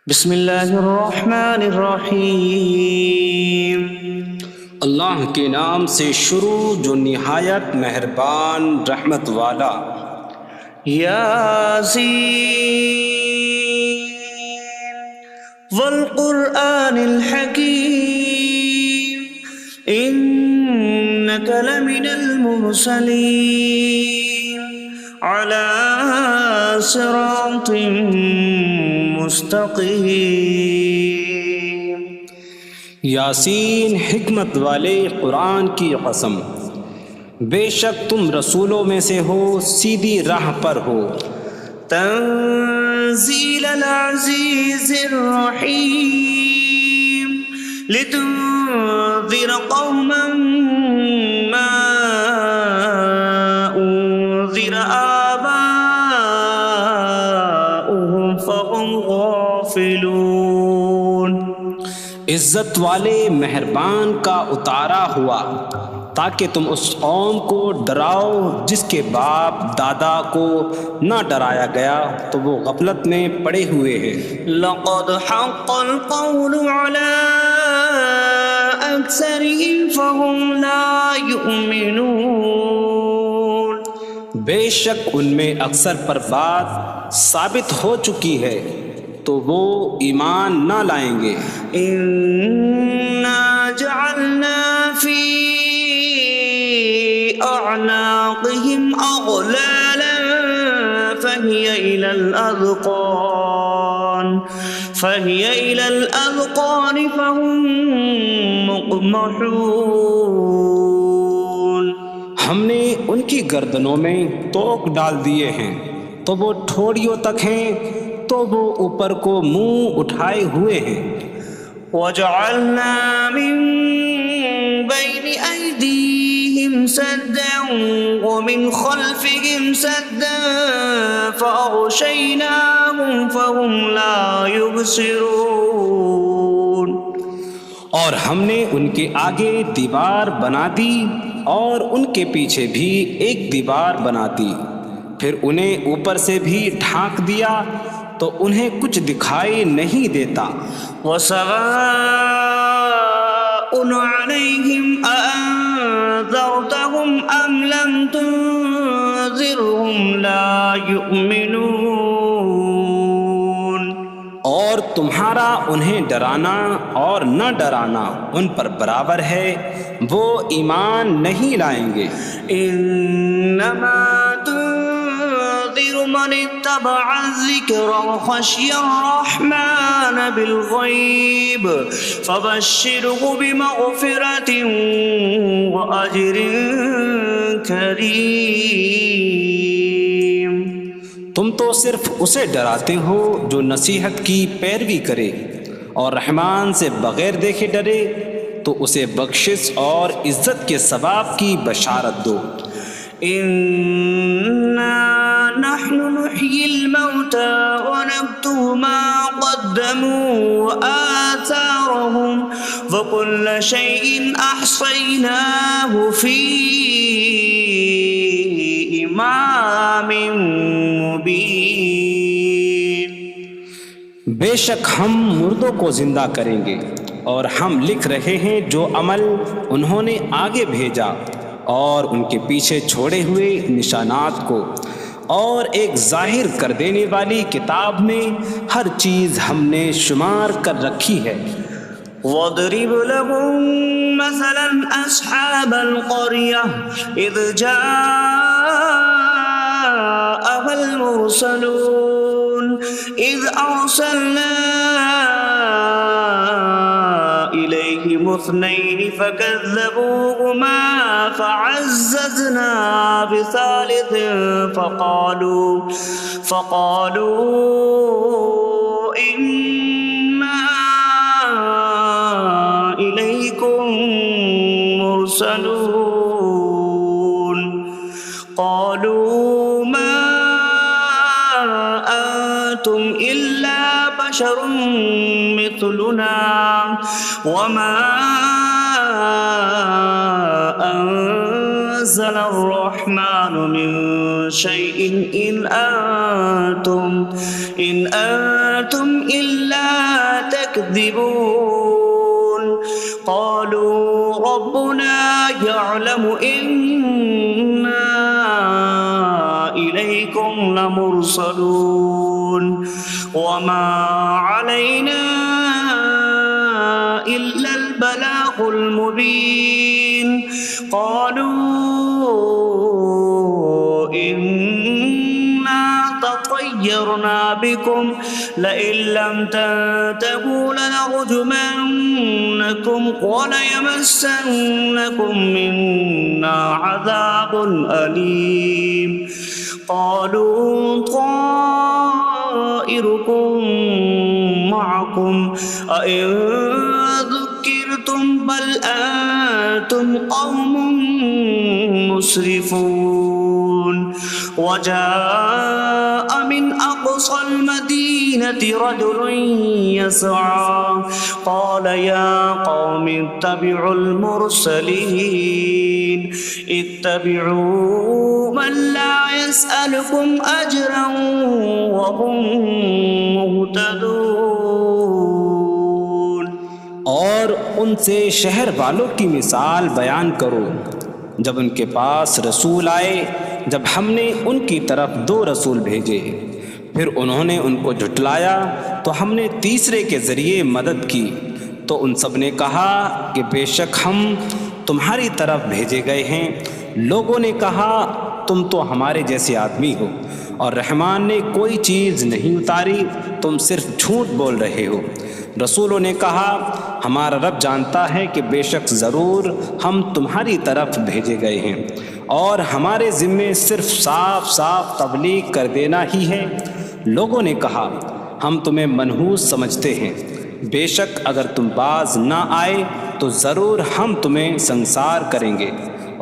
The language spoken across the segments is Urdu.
بسم اللہ الرحمن الرحیم۔ اللہ کے نام سے شروع جو نہایت مہربان رحمت والا۔ یاسین والقرآن الحکیم انک لمن المرسلین علی صراط مستقیم۔ یاسین حکمت والے قرآن کی قسم، بے شک تم رسولوں میں سے ہو، سیدھی راہ پر ہو۔ تنزیل العزیز الرحیم لتنذر قوما ما انذر آباؤهم فهم غافلون۔ عزت والے مہربان کا اتارا ہوا تاکہ تم اس قوم کو ڈراؤ جس کے باپ دادا کو نہ ڈرایا گیا تو وہ غفلت میں پڑے ہوئے ہیں۔ لقد حق القول على أكثرهم فهم لا يؤمنون۔ بے شک ان میں اکثر پر بات ثابت ہو چکی ہے تو وہ ایمان نہ لائیں گے۔ إنا جعلنا في أعناقهم أغلالا فهي إلى الأذقان فهم مقمحون۔ ہم نے ان کی گردنوں میں توق ڈال دیے ہیں تو وہ ٹھوڑیوں تک ہیں، تو وہ اوپر کو منہ اٹھائے ہوئے ہیں۔ وجعلنا من بين أيديهم سدا ومن خلفهم سدا فأغشيناهم فهم لا يبصرون۔ اور ہم نے ان کے آگے دیوار بنا دی اور ان کے پیچھے بھی ایک دیوار بنا دی، پھر انہیں اوپر سے بھی ڈھانک دیا تو انہیں کچھ دکھائی نہیں دیتا۔ وسواء عليهم أأنذرتهم أم لم تنذرهم لا يؤمنون۔ اور تمہارا انہیں ڈرانا اور نہ ڈرانا ان پر برابر ہے، وہ ایمان نہیں لائیں گے۔ انما تنذر من اتبع الذکر وخشی الرحمن بالغیب فبشره بمغفرة واجر کریم۔ تم تو صرف اسے ڈراتے ہو جو نصیحت کی پیروی کرے اور رحمان سے بغیر دیکھے ڈرے، تو اسے بخشش اور عزت کے ثواب کی بشارت دو۔ انا نحن نحيي الموتى ونكتب ما قدموا وآثارهم وكل شيء أحصيناه في إمام مبين۔ بے شک ہم مردوں کو زندہ کریں گے اور ہم لکھ رہے ہیں جو عمل انہوں نے آگے بھیجا اور ان کے پیچھے چھوڑے ہوئے نشانات کو، اور ایک ظاہر کر دینے والی کتاب میں ہر چیز ہم نے شمار کر رکھی ہے۔ وَاضْرِبْ لَهُم مَّثَلًا أَصْحَابَ الْقَرْيَةِ إِذْ جَاءَهَا الْمُرْسَلُونَ إِذْ أَرْسَلْنَا إِلَيْهِمُ اثْنَيْنِ فَكَذَّبُوهُمَا فَعَزَّزْنَا بِثَالِثٍ فَقَالُوا إِنَّا إِلَيْكُمْ مُرْسَلُونَ۔ قَالُوا مَا أَنتُمْ إِلَّا بَشَرٌ مِثْلُنَا وَمَا أَنتُمْ نزل الرحمن من شيء إن أنتم إلا تكذبون قالوا ربنا يعلم إنا إليكم لمرسلون وما علينا إلا البلاغ المبين قالوا إنا تطيرنا بكم لئن لم تنتهوا لنرجمنكم وليمسنكم منا عذاب أليم قالوا طائركم معكم أئن ذكرتم بل أنتم قوم مسرفون وجاء من أقصى المدينة رجل يسعى قال يا قوم اتبعوا المرسلين اتبعوا من لا يسألكم أجرا وهم مهتدون اور ان سے شہر والوں کی مثال بیان کرو جب ان کے پاس رسول آئے جب ہم نے ان کی طرف 2 رسول بھیجے پھر انہوں نے ان کو جھٹلایا تو ہم نے تیسرے کے ذریعے مدد کی تو ان سب نے کہا کہ بے شک ہم تمہاری طرف بھیجے گئے ہیں لوگوں نے کہا تم تو ہمارے جیسے آدمی ہو اور رحمان نے کوئی چیز نہیں اتاری تم صرف جھوٹ بول رہے ہو رسولوں نے کہا ہمارا رب جانتا ہے کہ بے شک ضرور ہم تمہاری طرف بھیجے گئے ہیں اور ہمارے ذمے صرف صاف صاف تبلیغ کر دینا ہی ہے لوگوں نے کہا ہم تمہیں منحوس سمجھتے ہیں بے شک اگر تم باز نہ آئے تو ضرور ہم تمہیں سنسار کریں گے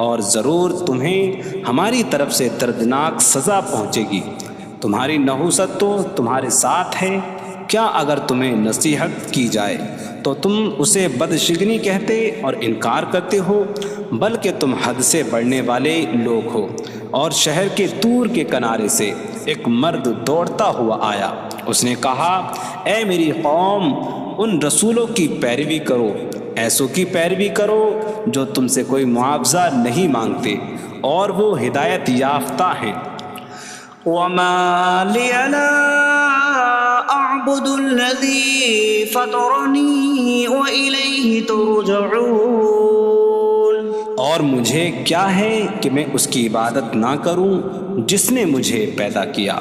اور ضرور تمہیں ہماری طرف سے دردناک سزا پہنچے گی تمہاری نحوست تو تمہارے ساتھ ہے کیا اگر تمہیں نصیحت کی جائے تو تم اسے بدشگنی کہتے اور انکار کرتے ہو بلکہ تم حد سے بڑھنے والے لوگ ہو اور شہر کے دور کے کنارے سے ایک مرد دوڑتا ہوا آیا اس نے کہا اے میری قوم ان رسولوں کی پیروی کرو ایسوں کی پیروی کرو جو تم سے کوئی معاوضہ نہیں مانگتے اور وہ ہدایت یافتہ ہیں وما لي لا أعبد الذي فطرني وإليه ترجعون اور مجھے کیا ہے کہ میں اس کی عبادت نہ کروں جس نے مجھے پیدا کیا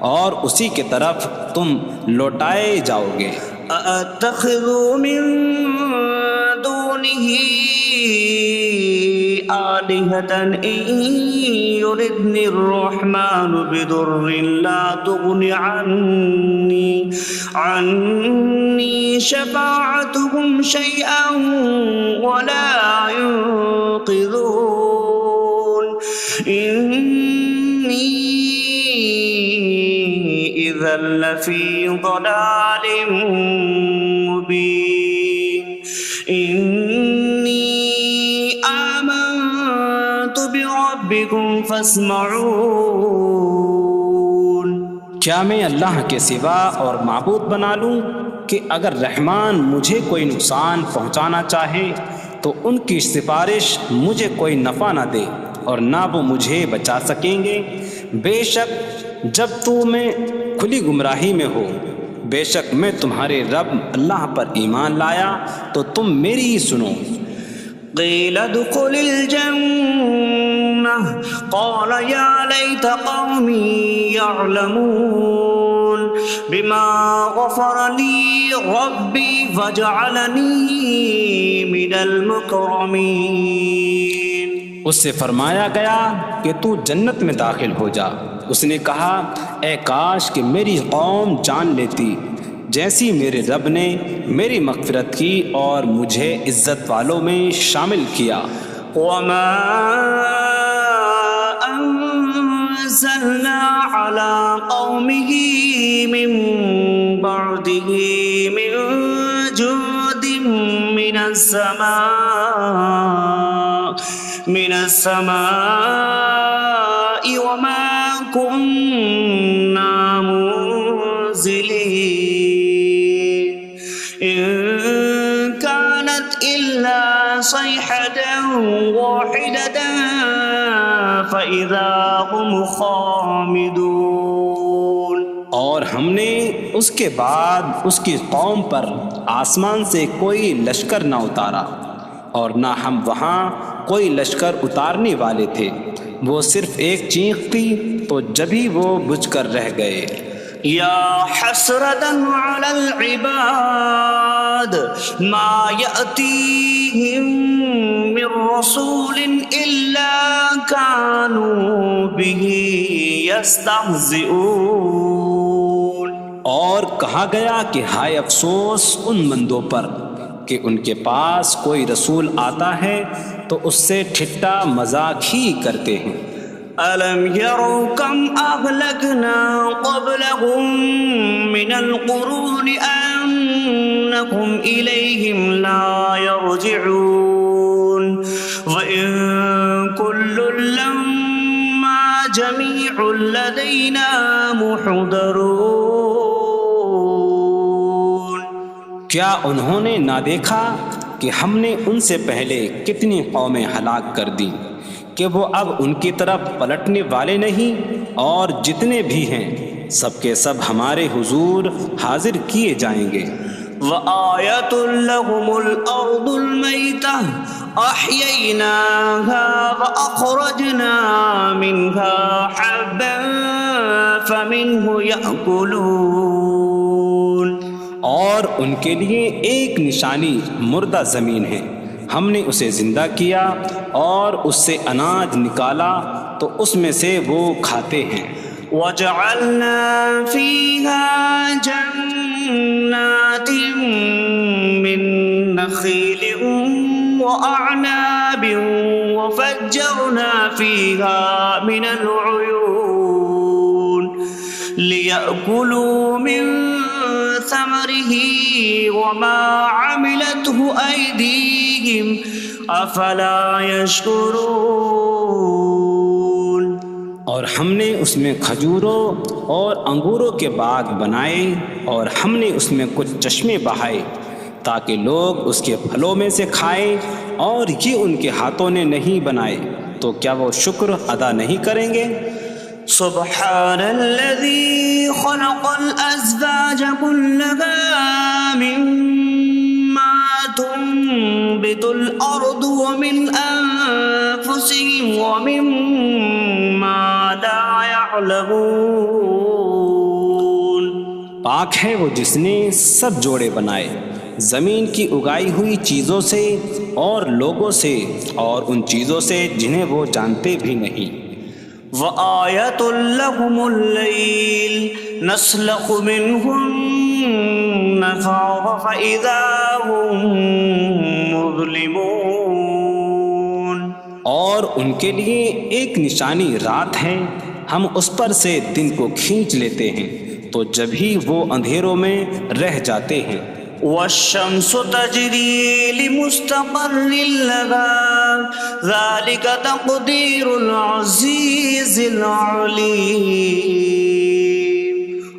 اور اسی کی طرف تم لوٹائے جاؤ گے أأتخذ من دونه آلهة إن يردني الرحمن بضر لا تغن عني شفاعتهم شيئا ولا ينقذون إني إذا لفي ضلال مبين إني آمنت بربكم فاسمعون کیا میں اللہ کے سوا اور معبود بنا لوں کہ اگر رحمان مجھے کوئی نقصان پہنچانا چاہے تو ان کی سفارش مجھے کوئی نفع نہ دے اور نہ وہ مجھے بچا سکیں گے بے شک جب میں کھلی گمراہی میں ہو بے شک میں تمہارے رب اللہ پر ایمان لایا تو تم میری ہی سنو قيل ادخل الجنة قال يا ليت قومي يعلمون بما غفر لي ربي فجعلني من المكرمين اس سے فرمایا گیا کہ تو جنت میں داخل ہو جا اس نے کہا اے کاش کہ میری قوم جان لیتی جیسی میرے رب نے میری مغفرت کی اور مجھے عزت والوں میں شامل کیا وما أنزلنا على قومه من بعده من جود من السماء من السماء وما كنا منزلين إن كانت إلا صيحة واحدة فإذا هم خامدون۔ اور ہم نے اس کے بعد اس کی قوم پر آسمان سے کوئی لشکر نہ اتارا، اور نہ ہم وہاں کوئی لشکر اتارنے والے تھے، وہ صرف ایک چیخ تھی تو جبھی وہ بجھ کر رہ گئے۔ یا حسرة على العباد ما يأتيهم من رسول إلا كانوا به يستهزئون۔ اور کہا گیا کہ ہائے افسوس ان بندوں پر کہ ان کے پاس کوئی رسول آتا ہے تو اس سے ٹھٹا مذاق ہی کرتے ہیں۔ أَلَمْ يَرَوْا كَمْ أَهْلَكْنَا قَبْلَهُمْ مِنَ الْقُرُونِ أَنَّكُمْ إِلَيْهِمْ لَا يَرْجِعُونَ وَإِن كُلٌّ لَّمَّا جَمِيعٌ لَّدَيْنَا مُحْضَرُونَ۔ کیا انہوں نے نہ دیکھا کہ ہم نے ان سے پہلے کتنی قومیں ہلاک کر دیں کہ وہ اب ان کی طرف پلٹنے والے نہیں، اور جتنے بھی ہیں سب کے سب ہمارے حضور حاضر کیے جائیں گے۔ وَآيَةٌ لَّهُمُ الْأَرْضُ الْمَيْتَةُ أَحْيَيْنَاهَا وَأَخْرَجْنَا مِنْهَا حَبًّا فَمِنْهُ يَأْكُلُونَ۔ اور ان کے لیے ایک نشانی مردہ زمین ہے، ہم نے اسے زندہ کیا اور اس سے اناج نکالا تو اس میں سے وہ کھاتے ہیں۔ وَجَعَلْنَا فِيهَا جَنَّاتٍ مِّن نَّخِيلٍ وَأَعْنَابٍ وَفَجَّرْنَا فِيهَا مِنَ الْعُيُونِ لِيَأْكُلُوا مِن ثَمَرِهِ وَمَا عَمِلَتْهُ أَيْدِيهِمْ أَفَلَا يَشْكُرُونَ۔ اور ہم نے اس میں کھجوروں اور انگوروں کے باغ بنائے، اور ہم نے اس میں کچھ چشمے بہائے تاکہ لوگ اس کے پھلوں میں سے کھائیں، اور یہ ان کے ہاتھوں نے نہیں بنائے، تو کیا وہ شکر ادا نہیں کریں گے؟ سبحان الذي خلق الأزواج كلها مما تنبت الأرض ومن أنفسهم ومما لا يعلمون۔ پاک ہے وہ جس نے سب جوڑے بنائے زمین کی اگائی ہوئی چیزوں سے اور لوگوں سے اور ان چیزوں سے جنہیں وہ جانتے بھی نہیں۔ وَآيَةٌ لَّهُمُ اللَّيْلُ نَسْلَخُ مِنْهُ النَّهَارَ فَإِذَا هُم مُظْلِمُونَ۔ اور ان کے لیے ایک نشانی رات ہے، ہم اس پر سے دن کو کھینچ لیتے ہیں تو جبھی وہ اندھیروں میں رہ جاتے ہیں۔ وَالشَّمْسُ تَجْرِي لِمُسْتَقَرٍّ لَّهَا ذَلِكَ تَقْدِيرُ الْعَزِيزِ الْعَلِيمِ۔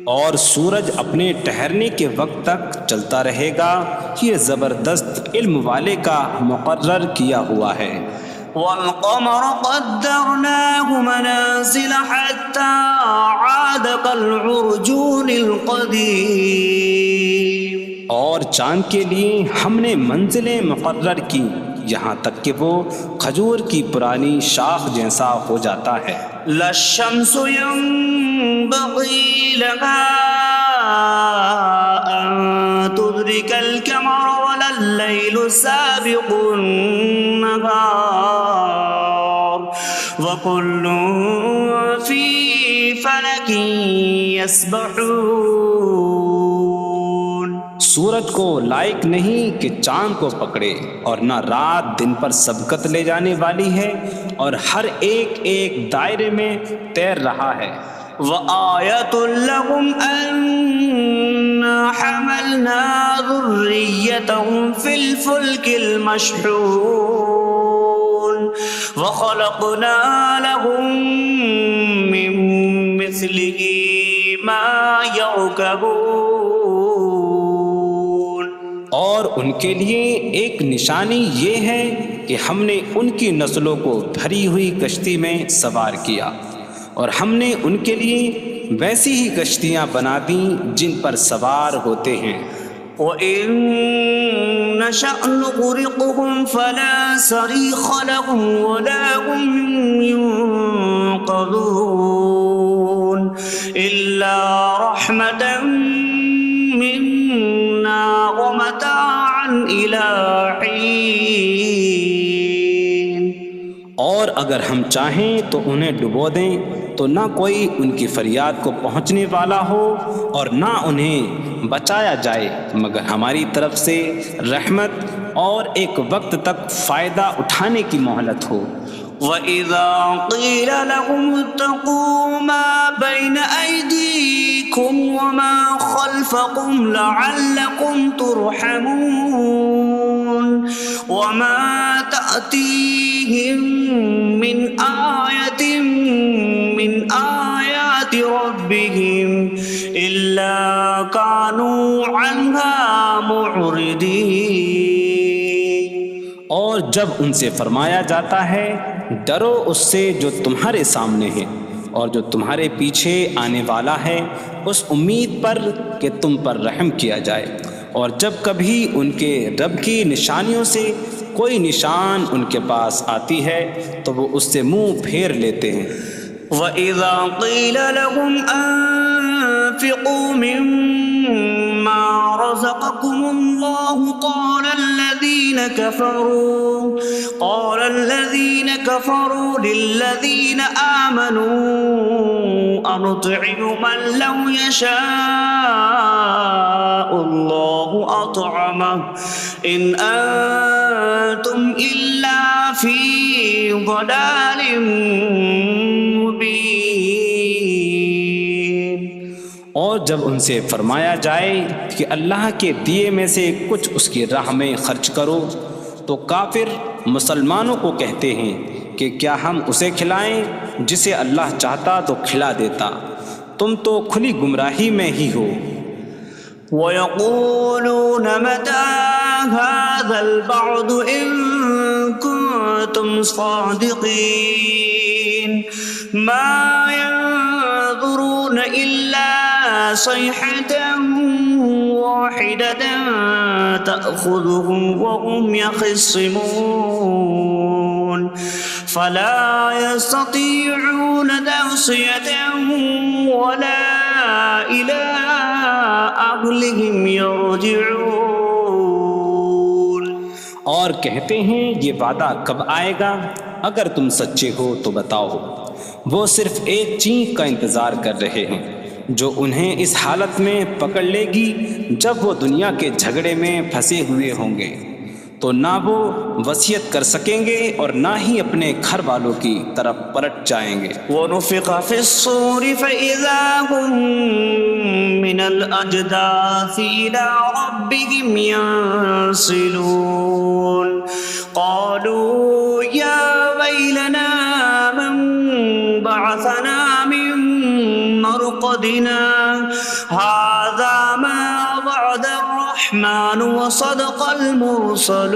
اور سورج اپنے ٹھہرنے کے وقت تک چلتا رہے گا، یہ زبردست علم والے کا مقرر کیا ہوا ہے۔ وَالْقَمَرَ قَدَّرْنَاهُ مَنَازِلَ حَتَّى عَادَ كَالْعُرْجُونِ الْقَدِيمِ۔ اور چاند کے لیے ہم نے منزلیں مقرر کی یہاں تک کہ وہ کھجور کی پرانی شاخ جیسا ہو جاتا ہے۔ لا الشمس ينبغي لها أن تدرك القمر ولا الليل سابق النهار وكل في فلك يسبحون۔ سورج کو لائق نہیں کہ چاند کو پکڑے، اور نہ رات دن پر سبقت لے جانے والی ہے، اور ہر ایک ایک دائرے میں تیر رہا ہے۔ وَآيَةٌ لَّهُمْ أَنَّا حَمَلْنَا ذُرِّيَّتَهُمْ فِي الْفُلْكِ الْمَشْحُونِ۔ وخلقنا لهم من مثله ما يركبون. اور ان کے لیے ایک نشانی یہ ہے کہ ہم نے ان کی نسلوں کو بھری ہوئی کشتی میں سوار کیا، اور ہم نے ان کے لیے ویسی ہی کشتیاں بنا دیں جن پر سوار ہوتے ہیں. وَإِن نَّشَأْ نُغْرِقْهُمْ فَلَا صَرِيخَ لَهُمْ وَلَا هُمْ يُنقَذُونَ إِلَّا رَحْمَةً مِّنَّا وَمَتَاعًا إِلَىٰ حِينٍ. اور اگر ہم چاہیں تو انہیں ڈبو دیں تو نہ کوئی ان کی فریاد کو پہنچنے والا ہو اور نہ انہیں بچایا جائے مگر ہماری طرف سے رحمت اور ایک وقت تک فائدہ اٹھانے کی مہلت ہو. وَإِذَا قِيلَ لَهُمُ اتَّقُوا مَا بَيْنَ أَيْدِيكُمْ وَمَا خَلْفَكُمْ لَعَلَّكُمْ تُرْحَمُونَ وَمَا تَأْتِيهِم مِّنْ آيَةٍ مِّنْ آيَاتِ رَبِّهِمْ إِلَّا كَانُوا عَنْهَا مُعْرِضِينَ. اور جب ان سے فرمایا جاتا ہے ڈرو اس سے جو تمہارے سامنے ہے اور جو تمہارے پیچھے آنے والا ہے، اس امید پر کہ تم پر رحم کیا جائے، اور جب کبھی ان کے رب کی نشانیوں سے کوئی نشان ان کے پاس آتی ہے تو وہ اس سے منہ پھیر لیتے ہیں. وَإِذَا قِيلَ لَهُمْ أَنفِقُوا مِمَّا رَزَقَكُمُ اللَّهُ قَالَ الَّذِينَ كَفَرُوا لِلَّذِينَ آمَنُوا أَنُطْعِمُ مَن لَّوْ يَشَاءُ اللَّهُ أَطْعَمَهُ إِنْ أَنتُمْ إِلَّا فِي ضَلَالٍ مبین. اور جب ان سے فرمایا جائے کہ اللہ کے دیے میں سے کچھ اس کی راہ میں خرچ کرو تو کافر مسلمانوں کو کہتے ہیں کہ کیا ہم اسے کھلائیں جسے اللہ چاہتا تو کھلا دیتا، تم تو کھلی گمراہی میں ہی ہو. وَيَقُولُونَ مَتَىٰ هَٰذَا الْوَعْدُ إِن كُنتُمْ صَادِقِينَ مَا يَنظُرُونَ إِلَّا صَيْحَةً وَاحِدَةً تَأْخُذُهُمْ وَهُمْ يَخِصِّمُونَ فَلَا يَسْتَطِيعُونَ تَوْصِيَةً وَلَا إِلَىٰ أَهْلِهِمْ يَرْجِعُونَ. اور کہتے ہیں یہ وعدہ کب آئے گا؟ اگر تم سچے ہو تو بتاؤ. وہ صرف ایک چینخ کا انتظار کر رہے ہیں جو انہیں اس حالت میں پکڑ لے گی جب وہ دنیا کے جھگڑے میں پھنسے ہوئے ہوں گے، تو نہ وہ وصیت کر سکیں گے اور نہ ہی اپنے گھر والوں کی طرف پلٹ جائیں گے. وَنُفِخَ فِي الصُّورِ فَإِذَا هُم مِّنَ الْأَجْدَاثِ إِلَىٰ رَبِّهِمْ يَنسِلُونَ قَالُوا يَا وَيْلَنَا مَن بَعَثَنَا مِن مَّرْقَدِنَا هَٰذَا مَا وَعَدَ الرَّحْمَٰنُ وَصَدَقَ الْمُرْسَلُونَ.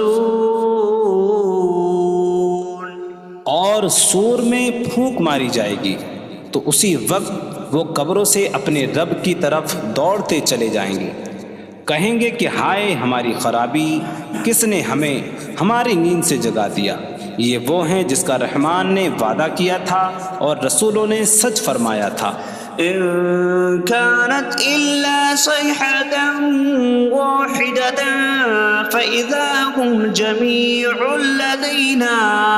اور سور میں پھونک ماری جائے گی تو اسی وقت وہ قبروں سے اپنے رب کی طرف دوڑتے چلے جائیں گے، کہیں گے کہ ہائے ہماری خرابی، کس نے ہمیں ہماری نیند سے جگا دیا. یہ وہ ہیں جس کا رحمان نے وعدہ کیا تھا اور رسولوں نے سچ فرمایا تھا. إن كانت إلا صيحة واحدة فإذا هم جميع لدينا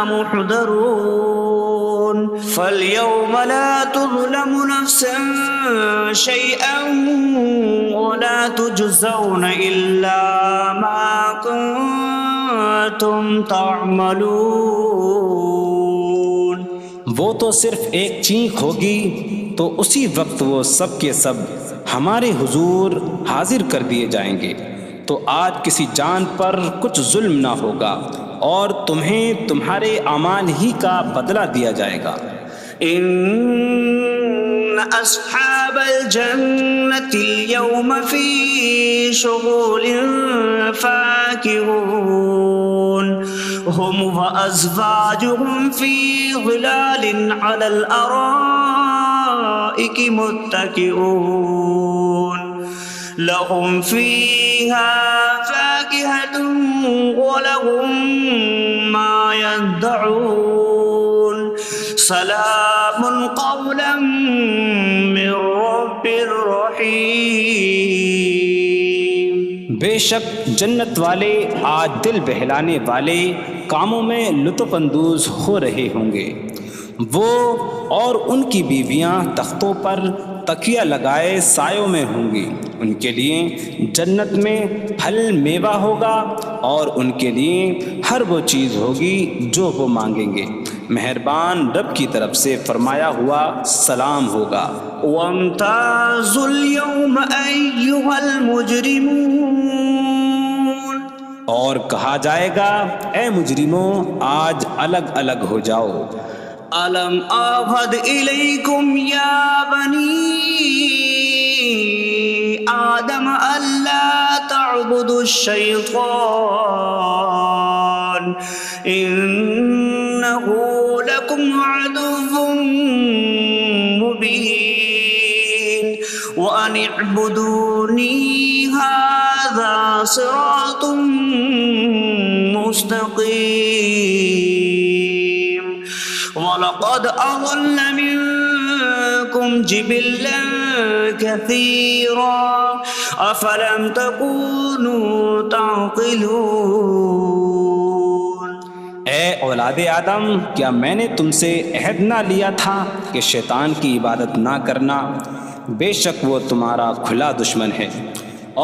محضرون. فاليوم لا تظلم نفس شيئا ولا تجزون إلا ما كنتم تعملون. وہ تو صرف ایک چینخ ہوگی تو اسی وقت وہ سب کے سب ہمارے حضور حاضر کر دیے جائیں گے، تو آج کسی جان پر کچھ ظلم نہ ہوگا اور تمہیں تمہارے اعمال ہی کا بدلہ دیا جائے گا۔ إن أصحاب الجنة اليوم في شغل فاكهون هم وأزواجهم في ظلال على الأرائك متكئون لهم فيها فاكهة ولهم ما يدعون سلام قولا من رب رحیم۔ بے شک جنت والے آج دل بہلانے والے کاموں میں لطف اندوز ہو رہے ہوں گے۔ وہ اور ان کی بیویاں تختوں پر تکیہ لگائے سایوں میں ہوں گی۔ ان کے لیے جنت میں پھل میوہ ہوگا اور ان کے لیے ہر وہ چیز ہوگی جو وہ مانگیں گے۔ مہربان رب کی طرف سے فرمایا ہوا سلام ہوگا۔ وامتازوا اليوم أيها المجرمون، اور کہا جائے گا اے مجرموں آج الگ الگ ہو جاؤ۔ ألم أعهد إليكم يا بني آدم ألا تعبدوا الشيطان إنه لكم عدو مبين وأن اعبدوني هذا صراط مستقيم وَلَقَدْ أَضَلَّ مِنكُمْ جِبِلًّا كَثِيرًا أَفَلَمْ تَكُونُوا تَعْقِلُونَ۔ اے اولاد آدم، کیا میں نے تم سے عہد نہ لیا تھا کہ شیطان کی عبادت نہ کرنا؟ بے شک وہ تمہارا کھلا دشمن ہے،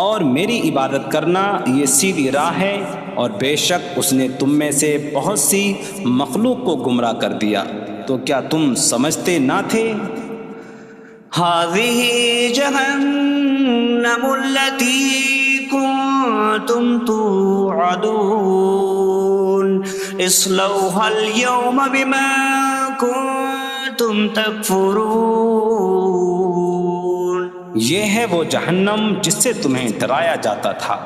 اور میری عبادت کرنا یہ سیدھی راہ ہے، اور بے شک اس نے تم میں سے بہت سی مخلوق کو گمراہ کر دیا، تو کیا تم سمجھتے نہ تھے؟ هذه جهنم التي كنتم توعدون اصلوها اليوم بما كنتم تكفرون۔ یہ ہے وہ جہنم جس سے تمہیں ڈرایا جاتا تھا،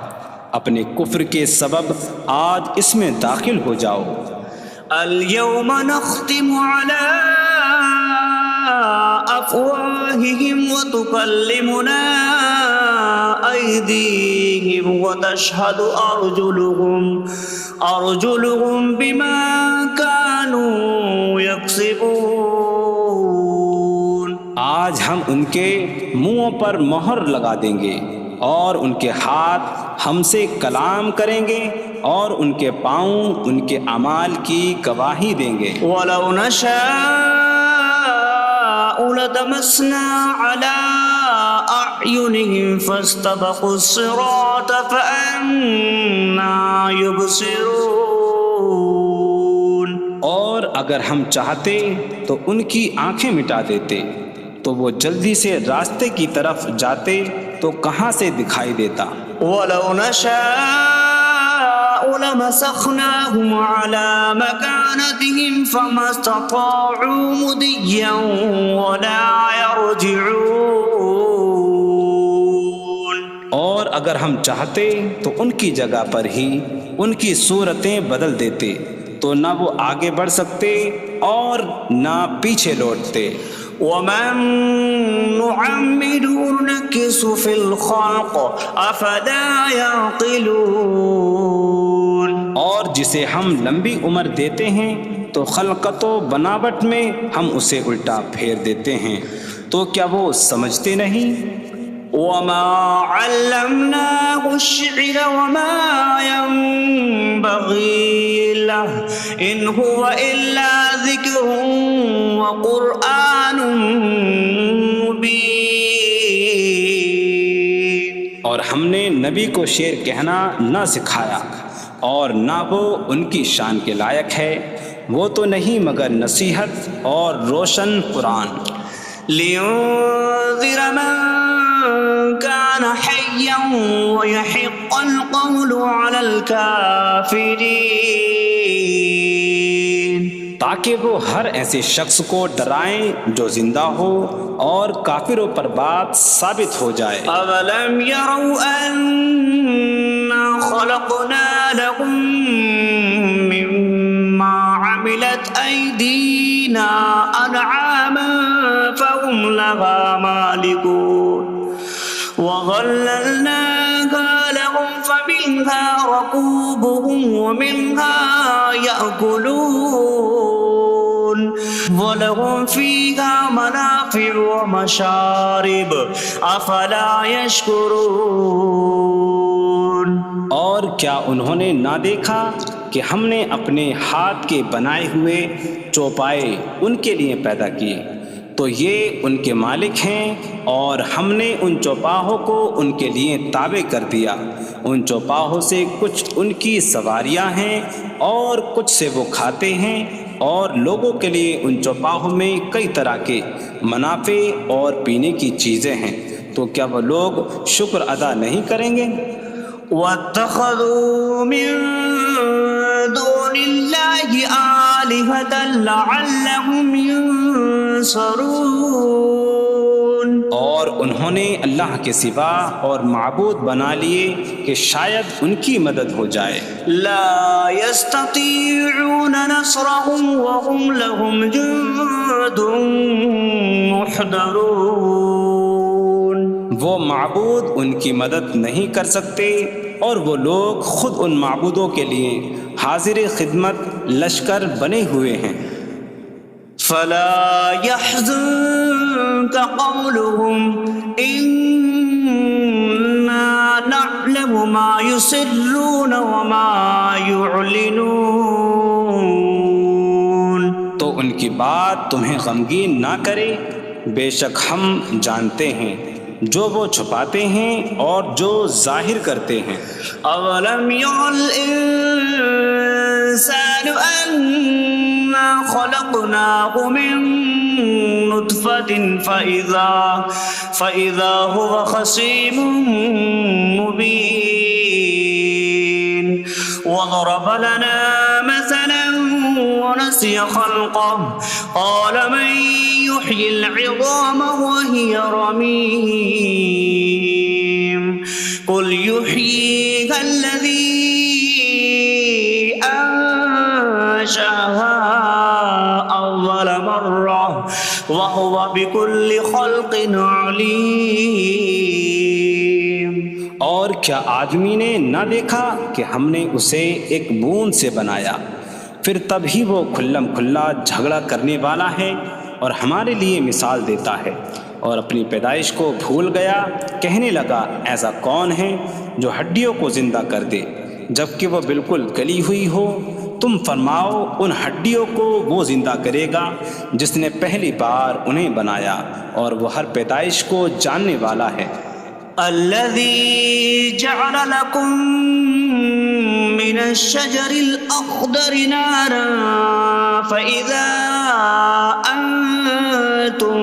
اپنے کفر کے سبب آج اس میں داخل ہو جاؤ۔ اليوم نختم على أفواههم وتكلمنا أيديهم وتشهد أرجلهم بما كانوا يكسبون۔ آج ہم ان کے منہوں پر مہر لگا دیں گے، اور ان کے ہاتھ ہم سے کلام کریں گے، اور ان کے پاؤں ان کے اعمال کی گواہی دیں گے۔ وَلَوْ نَشَاءُ لَطَمَسْنَا عَلَىٰ أَعْيُنِهِمْ فَاسْتَبَقُوا الصِّرَاطَ فَأَنَّىٰ يُبْصِرُونَ۔ اور اگر ہم چاہتے تو ان کی آنکھیں مٹا دیتے، تو وہ جلدی سے راستے کی طرف جاتے تو کہاں سے دکھائی دیتا۔ وَلَوْ نَشَاءُ لَمَسَخْنَاهُمْ عَلَىٰ مَكَانَتِهِمْ فَمَا اسْتَطَاعُوا مُضِيًّا وَلَا يَرْجِعُونَ۔ اور اگر ہم چاہتے تو ان کی جگہ پر ہی ان کی صورتیں بدل دیتے، تو نہ وہ آگے بڑھ سکتے اور نہ پیچھے لوٹتے۔ وَمَن نُّعَمِّرْهُ نُنَكِّسْهُ فِي الْخَلْقِ أَفَلَا يَعْقِلُونَ۔ اور جسے ہم لمبی عمر دیتے ہیں تو خلقت و بناوٹ میں ہم اسے الٹا پھیر دیتے ہیں، تو کیا وہ سمجھتے نہیں؟ وَمَا عَلَّمْنَاهُ الشِّعْرَ وَمَا يَنبَغِي لَهُ إِنْ هُوَ إِلَّا ذِكْرٌ وَقُرْآنٌ مُّبِينٌ۔ اور ہم نے نبی کو شعر کہنا نہ سکھایا، اور نہ وہ ان کی شان کے لائق ہے، وہ تو نہیں مگر نصیحت اور روشن قرآن۔ لِيُنذِرَ مَن كَانَ حَيًّا حيا ويحق القول على الكافرين تاکہ وہ ہر ایسے شخص کو ڈرائیں جو زندہ ہو اور کافروں پر بات ثابت ہو جائے۔ أولم يروا أنا خلقنا لهم مما عملت أيدينا أنعاما فهم لها مالكون وظللناها لهم فمنها ركوبهم ومنها يأكلون وَلَهُمْ فِيهَا مَنَافِعُ وَمَشَارِبُ أَفَلَا يَشْكُرُونَ۔ اور کیا انہوں نے نہ دیکھا کہ ہم نے اپنے ہاتھ کے بنائے ہوئے چوپائے ان کے لیے پیدا کیے، تو یہ ان کے مالک ہیں، اور ہم نے ان چوپاہوں کو ان کے لیے تابع کر دیا۔ ان چوپاہوں سے کچھ ان کی سواریاں ہیں اور کچھ سے وہ کھاتے ہیں، اور لوگوں کے لیے ان چوپاہوں میں کئی طرح کے منافع اور پینے کی چیزیں ہیں، تو کیا وہ لوگ شکر ادا نہیں کریں گے؟ وَاتَّخَذُوا مِن دُونِ اللَّهِ آلِهَةً لَعَلَّهُمْ يُنصَرُونَ۔ اور انہوں نے اللہ کے سوا اور معبود بنا لیے کہ شاید ان کی مدد ہو جائے۔ لا يستطيعون نصرهم وهم لهم جند محضرون۔ وہ معبود ان کی مدد نہیں کر سکتے، اور وہ لوگ خود ان معبودوں کے لیے حاضر خدمت لشکر بنے ہوئے ہیں۔ فلا يحزنك قولهم إنا نعلم ما يسرون وما يعلنون۔ تو ان کی بات تمہیں غمگین نہ کرے، بے شک ہم جانتے ہیں جو وہ چھپاتے ہیں اور جو ظاہر کرتے ہیں۔ اولم ير الانسان انا خلقناه من نطفة فإذا هو خصيم مبين وضرب لنا مثلا ونسي خلقه قال من يحيي العظام وهي رميم قل يحييها الذي أنشأها أول مرة وهو بكل خلق عليم۔ اور کیا آدمی نے نہ دیکھا کہ ہم نے اسے ایک بوند سے بنایا، پھر تب ہی وہ کھلم کھلا جھگڑا کرنے والا ہے اور ہمارے لیے مثال دیتا ہے، اور اپنی پیدائش کو بھول گیا، کہنے لگا ایسا کون ہے جو ہڈیوں کو زندہ کر دے جبکہ وہ بالکل گلی ہوئی ہو؟ تم فرماؤ ان ہڈیوں کو وہ زندہ کرے گا جس نے پہلی بار انہیں بنایا، اور وہ ہر پیدائش کو جاننے والا ہے۔ الذي جعل لكم من الشجر الأخضر نارا فإذا أنتم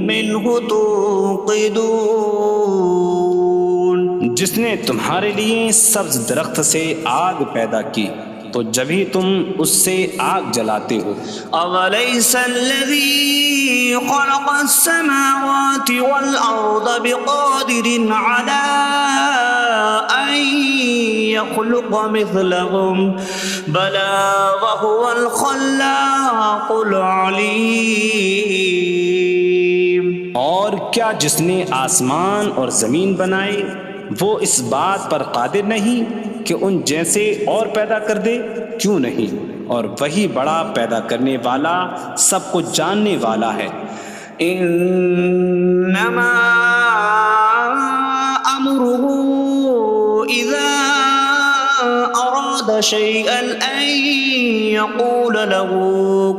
منه توقدون۔ جس نے تمہارے لیے سبز درخت سے آگ پیدا کی تو جبھی تم اس سے آگ جلاتے ہو۔ أَوَلَيْسَ الَّذِي خَلَقَ السَّمَاوَاتِ وَالْأَرْضَ بِقَادِرٍ عَلَىٰ أَن يَخْلُقَ مِثْلَهُم بَلَىٰ وَهُوَ الْخَلَّاقُ الْعَلِيمُ۔ اور کیا جس نے آسمان اور زمین بنائے وہ اس بات پر قادر نہیں کہ ان جیسے اور پیدا کر دے؟ کیوں نہیں، اور وہی بڑا پیدا کرنے والا سب کچھ جاننے والا ہے۔ انما امره اذا اراد شيئا ان يقول له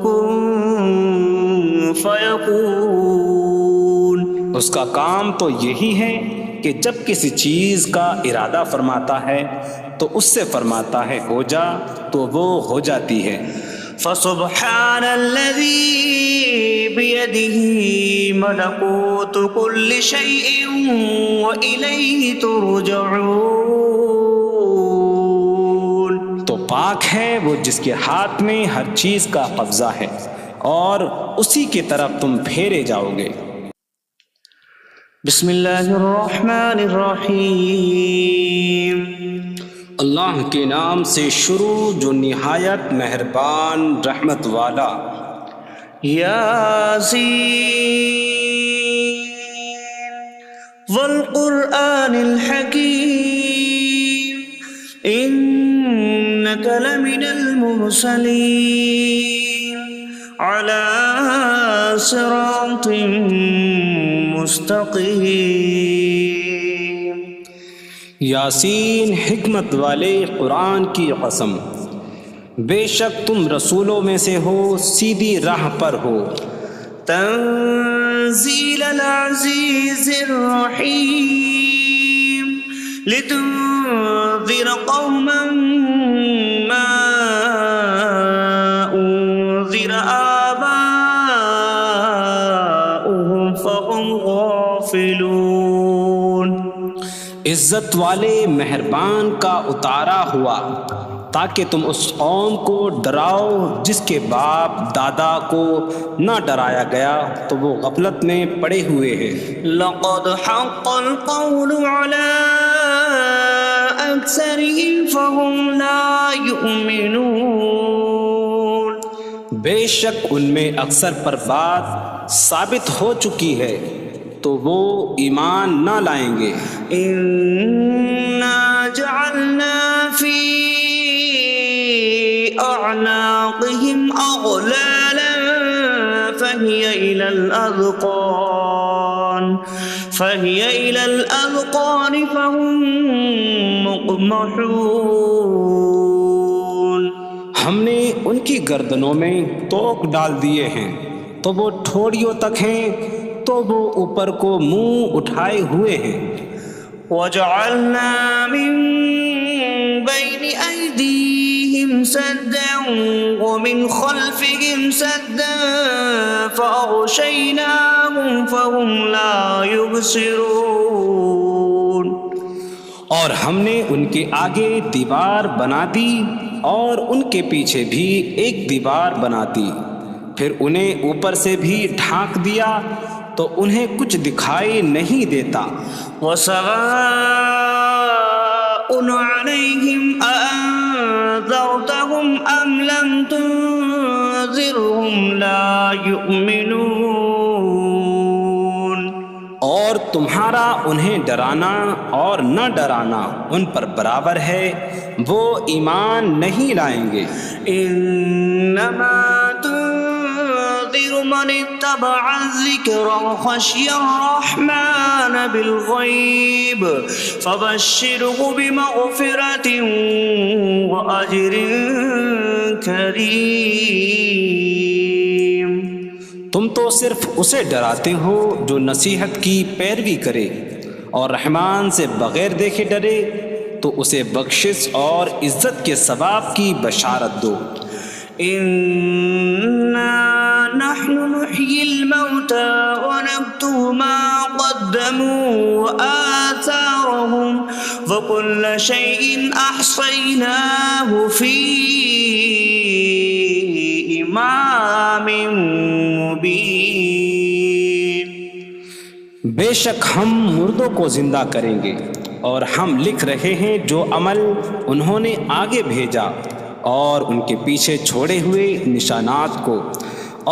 كن فيكون۔ اس کا کام تو یہی ہے کہ جب کسی چیز کا ارادہ فرماتا ہے تو اس سے فرماتا ہے ہو جا، تو وہ ہو جاتی ہے۔ فسبحان الذي بيده ملكوت كل شيء وإليه ترجعون. تو پاک ہے وہ جس کے ہاتھ میں ہر چیز کا قبضہ ہے اور اسی کی طرف تم پھیرے جاؤ گے. بسم اللہ الرحمن الرحیم. اللہ کے نام سے شروع جو نہایت مہربان رحمت والا. یاسین والقرآن الحکیم انک لمن المرسلین علی صراط مستقیم. یاسین حکمت والے قرآن کی قسم، بے شک تم رسولوں میں سے ہو، سیدھی راہ پر ہو. تنزیل العزیز الرحیم لتنذر قوما ما انذر آباؤهم فهم غافلون. عزت والے مہربان کا اتارا ہوا تاکہ تم اس قوم کو ڈراؤ جس کے باپ دادا کو نہ ڈرایا گیا تو وہ غفلت میں پڑے ہوئے ہیں. لقد حق القول على أكثرهم فهم لا يؤمنون. بے شک ان میں اکثر پر بات ثابت ہو چکی ہے تو وہ ایمان نہ لائیں گے. إنا جعلنا في أعناقهم أغلالا فهي إلى الأذقان فهم مقمحون. ہم نے ان کی گردنوں میں توق ڈال دیے ہیں تو وہ ٹھوڑیوں تک ہیں تو وہ اوپر کو منہ اٹھائے ہوئے ہیں. وجعلنا من بين أيديهم سدا ومن خلفهم سدا فأغشيناهم فهم لا يبصرون. اور ہم نے ان کے آگے دیوار بنا دی اور ان کے پیچھے بھی ایک دیوار بنا دی، پھر انہیں اوپر سے بھی ڈھانک دیا تو انہیں کچھ دکھائی نہیں دیتا. وسواء عليهم أأنذرتهم أم لم تنذرهم لا يؤمنون. اور تمہارا انہیں ڈرانا اور نہ ڈرانا ان پر برابر ہے، وہ ایمان نہیں لائیں گے. انما تنذر من اتبع الذکر وخشی الرحمن بالغیب فبشره بمغفرة وأجر کریم. تم تو صرف اسے ڈراتے ہو جو نصیحت کی پیروی کرے اور رحمان سے بغیر دیکھے ڈرے، تو اسے بخشش اور عزت کے ثواب کی بشارت دو. إنا نحن نحيي الموتى ونكتب ما قدموا وآثارهم وكل شيء أحصيناه في إمام مبين. بے شک ہم مردوں کو زندہ کریں گے اور ہم لکھ رہے ہیں جو عمل انہوں نے آگے بھیجا اور ان کے پیچھے چھوڑے ہوئے نشانات کو،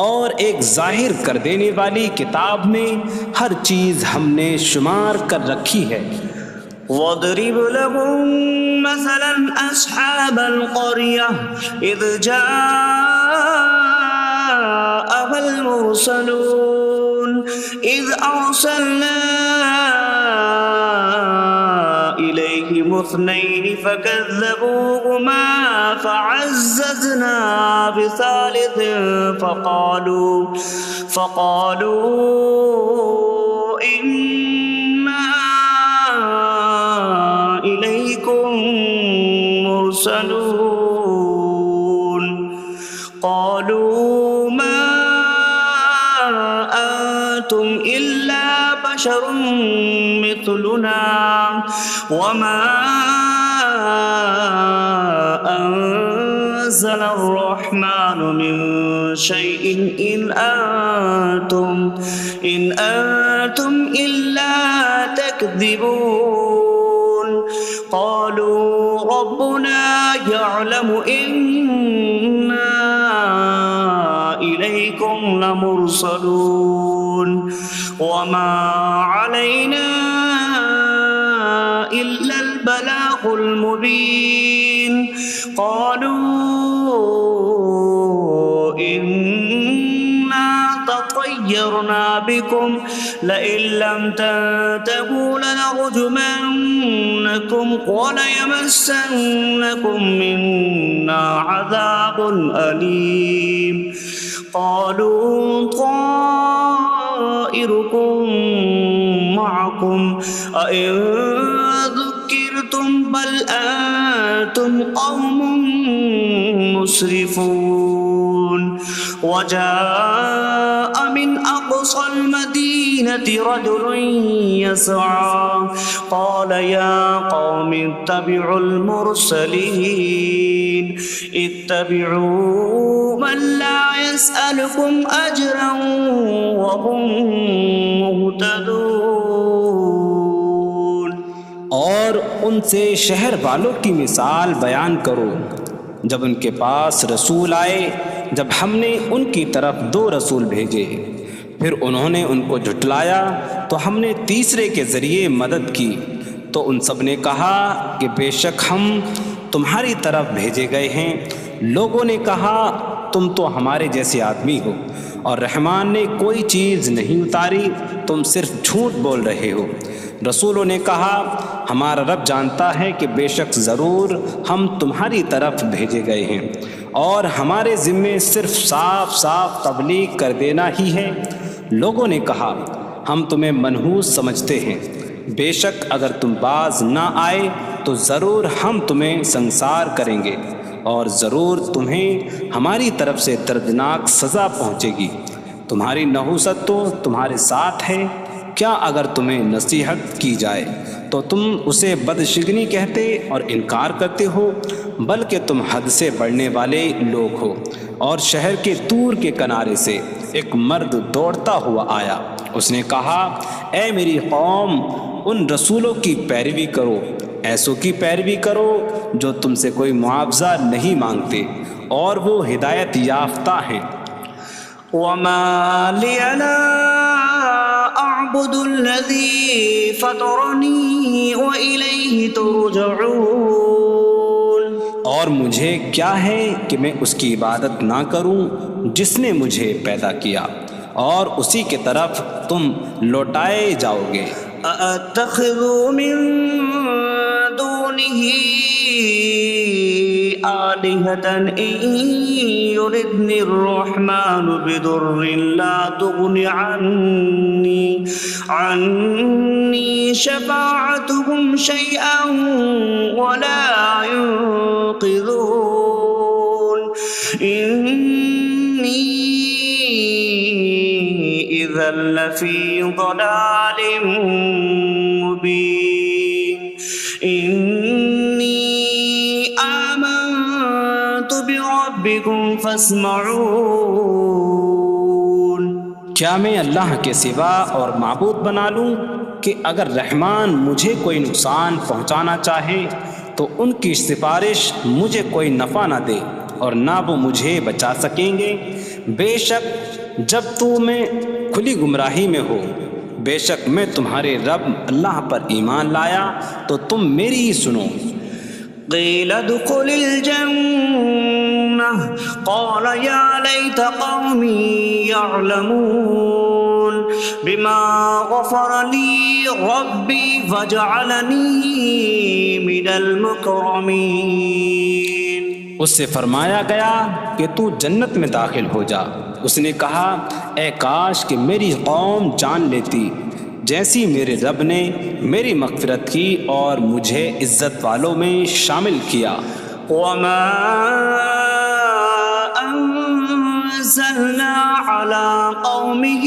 اور ایک ظاہر کر دینے والی کتاب میں ہر چیز ہم نے شمار کر رکھی ہے. وَاضْرِبْ لَهُم مَّثَلًا أَصْحَابَ الْقَرْيَةِ إِذْ جَاءَهَا الْمُرْسَلُونَ إِذْ أَرْسَلْنَا إِلَيْهِمُ اثْنَيْنِ فَكَذَّبُوهُمَا فَعَزَّزْنَا بِثَالِثٍ فَقَالُوا إِنَّا إِلَيْكُمْ مُرْسَلُونَ. بشر مثلنا وما أنزل الرحمن من شيء إن أنتم إلا تكذبون قالوا ربنا يعلم إنا إليكم لمرسلون وما علينا إلا البلاغ المبين قالوا إنا تطيرنا بكم لئن لم تنتهوا لنرجمنكم وليمسنكم منا عذاب أليم قالوا طائركم معكم أئن ذكرتم بل أنتم قوم مسرفون وجاء من أقصى المدينة رجل يسعى قال يا قوم اتبعوا المرسلين اتبعوا من لا يسألكم أجرا وهم مهتدون اور ان سے شہر والوں کی مثال بیان کرو جب ان کے پاس رسول آئے جب ہم نے ان کی طرف 2 رسول بھیجے پھر انہوں نے ان کو جھٹلایا تو ہم نے تیسرے کے ذریعے مدد کی تو ان سب نے کہا کہ بے شک ہم تمہاری طرف بھیجے گئے ہیں لوگوں نے کہا تم تو ہمارے جیسے آدمی ہو اور رحمان نے کوئی چیز نہیں اتاری تم صرف جھوٹ بول رہے ہو رسولوں نے کہا ہمارا رب جانتا ہے کہ بے شک ضرور ہم تمہاری طرف بھیجے گئے ہیں اور ہمارے ذمے صرف صاف صاف تبلیغ کر دینا ہی ہے لوگوں نے کہا ہم تمہیں منحوس سمجھتے ہیں بے شک اگر تم باز نہ آئے تو ضرور ہم تمہیں سنسار کریں گے اور ضرور تمہیں ہماری طرف سے دردناک سزا پہنچے گی تمہاری نحوست تو تمہارے ساتھ ہے کیا اگر تمہیں نصیحت کی جائے تو تم اسے بدشگنی کہتے اور انکار کرتے ہو بلکہ تم حد سے بڑھنے والے لوگ ہو اور شہر کے دور کے کنارے سے ایک مرد دوڑتا ہوا آیا اس نے کہا اے میری قوم ان رسولوں کی پیروی کرو ایسوں کی پیروی کرو جو تم سے کوئی معاوضہ نہیں مانگتے اور وہ ہدایت یافتہ ہیں وما لي لا أعبد الذي فطرني وإليه ترجعون اور مجھے کیا ہے کہ میں اس کی عبادت نہ کروں جس نے مجھے پیدا کیا اور اسی کی طرف تم لوٹائے جاؤ گے أأتخذ من دونه آلهة إن يردني الرحمن بضر لا تغن عني شفاعتهم شيئا ولا ينقذون إني إذا لفي ضلال مبين إني آمنت بربكم فاسمعون کیا میں اللہ کے سوا اور معبود بنا لوں کہ اگر رحمان مجھے کوئی نقصان پہنچانا چاہے تو ان کی سفارش مجھے کوئی نفع نہ دے اور نہ وہ مجھے بچا سکیں گے بے شک جب میں کھلی گمراہی میں ہو بے شک میں تمہارے رب اللہ پر ایمان لایا تو تم میری ہی سنو قيل ادخل الجنة قال يا ليت قومي يعلمون بما غفر لي ربي فجعلني من المكرمين اس سے فرمایا گیا کہ تو جنت میں داخل ہو جا اس نے کہا اے کاش کہ میری قوم جان لیتی جیسی میرے رب نے میری مغفرت کی اور مجھے عزت والوں میں شامل کیا وما أنزلنا على قومه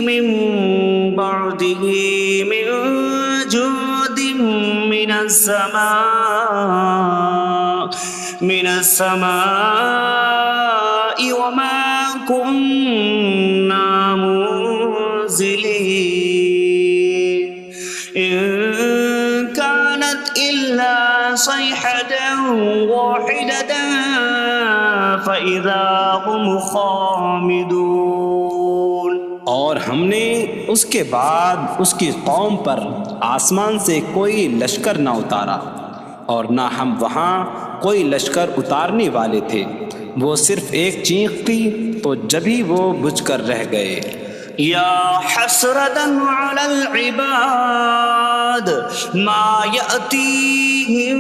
من بعده من جود من السماء وما كنا منزلين إن كانت إلا صيحة واحدة فإذا هم خامدون۔ اور ہم نے اس کے بعد اس کی قوم پر آسمان سے کوئی لشکر نہ اتارا، اور نہ ہم وہاں کوئی لشکر اتارنے والے تھے، وہ صرف ایک چیخ کی تو جبھی وہ بجھ کر رہ گئے۔ یا حسرتاً علی العباد ما یأتیہم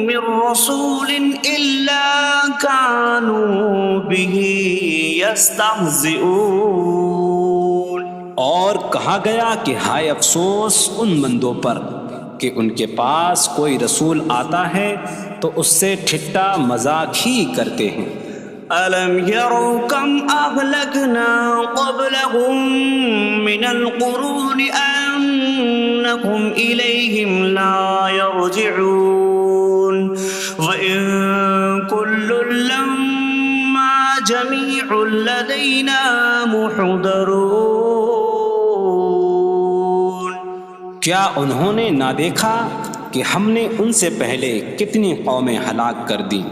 من رسول الا کانوا بہ یستہزئون۔ اور کہا گیا کہ ہائے افسوس ان بندوں پر کہ ان کے پاس کوئی رسول آتا ہے تو اس سے ٹھٹا مذاق ہی کرتے ہیں۔ أَلَمْ يَرَوْا كَمْ أَهْلَكْنَا قَبْلَهُمْ مِنَ الْقُرُونِ أَنَّكُمْ إِلَيْهِمْ لَا يَرْجِعُونَ وَإِن كُلٌّ لَّمَّا جَمِيعٌ لَّدَيْنَا مُحْضَرُونَ۔ کیا انہوں نے نہ دیکھا کہ ہم نے ان سے پہلے کتنی قومیں ہلاک کر دیں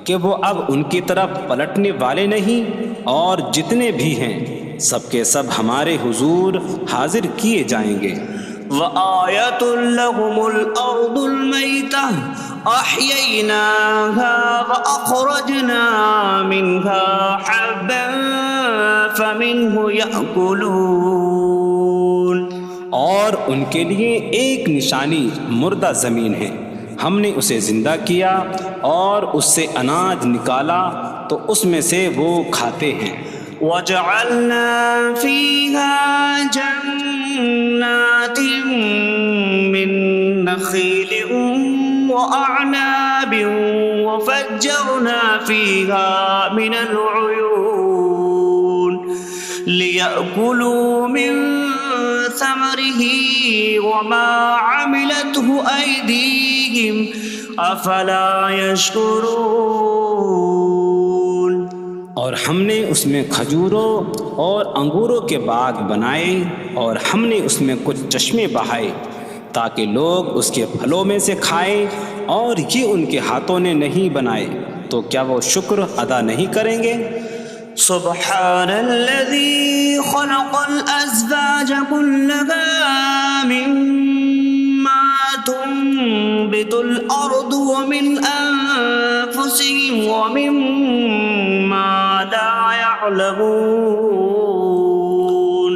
کہ وہ اب ان کی طرف پلٹنے والے نہیں، اور جتنے بھی ہیں سب کے سب ہمارے حضور حاضر کیے جائیں گے۔ وَآیَةٌ لَّهُمُ الْأَرْضُ الْمَيْتَةُ أَحْيَيْنَاهَا وَأَخْرَجْنَا مِنْهَا حَبًّا فَمِنْهُ يَأْكُلُونَ۔ اور ان کے لیے ایک نشانی مردہ زمین ہے، ہم نے اسے زندہ کیا اور اس سے اناج نکالا تو اس میں سے وہ کھاتے ہیں۔ وَجَعَلْنَا فِيهَا جَنَّاتٍ مِّن نَخِيلٍ وَأَعْنَابٍ وَفَجَّرْنَا فِيهَا مِنَ الْعُيُونِ لِيَأْكُلُوا مِن ثَمَرِهِ وَمَا عَمِلَتْهُ أَيْدِيهِمْ أَفَلَا يَشْكُرُونَ۔ اور ہم نے اس میں کھجوروں اور انگوروں کے باغ بنائے، اور ہم نے اس میں کچھ چشمے بہائے تاکہ لوگ اس کے پھلوں میں سے کھائیں، اور یہ ان کے ہاتھوں نے نہیں بنائے، تو کیا وہ شکر ادا نہیں کریں گے؟ سبحان الذي خلق الأزواج كلها مما تنبت الأرض ومن أنفسهم ومما لا يعلمون۔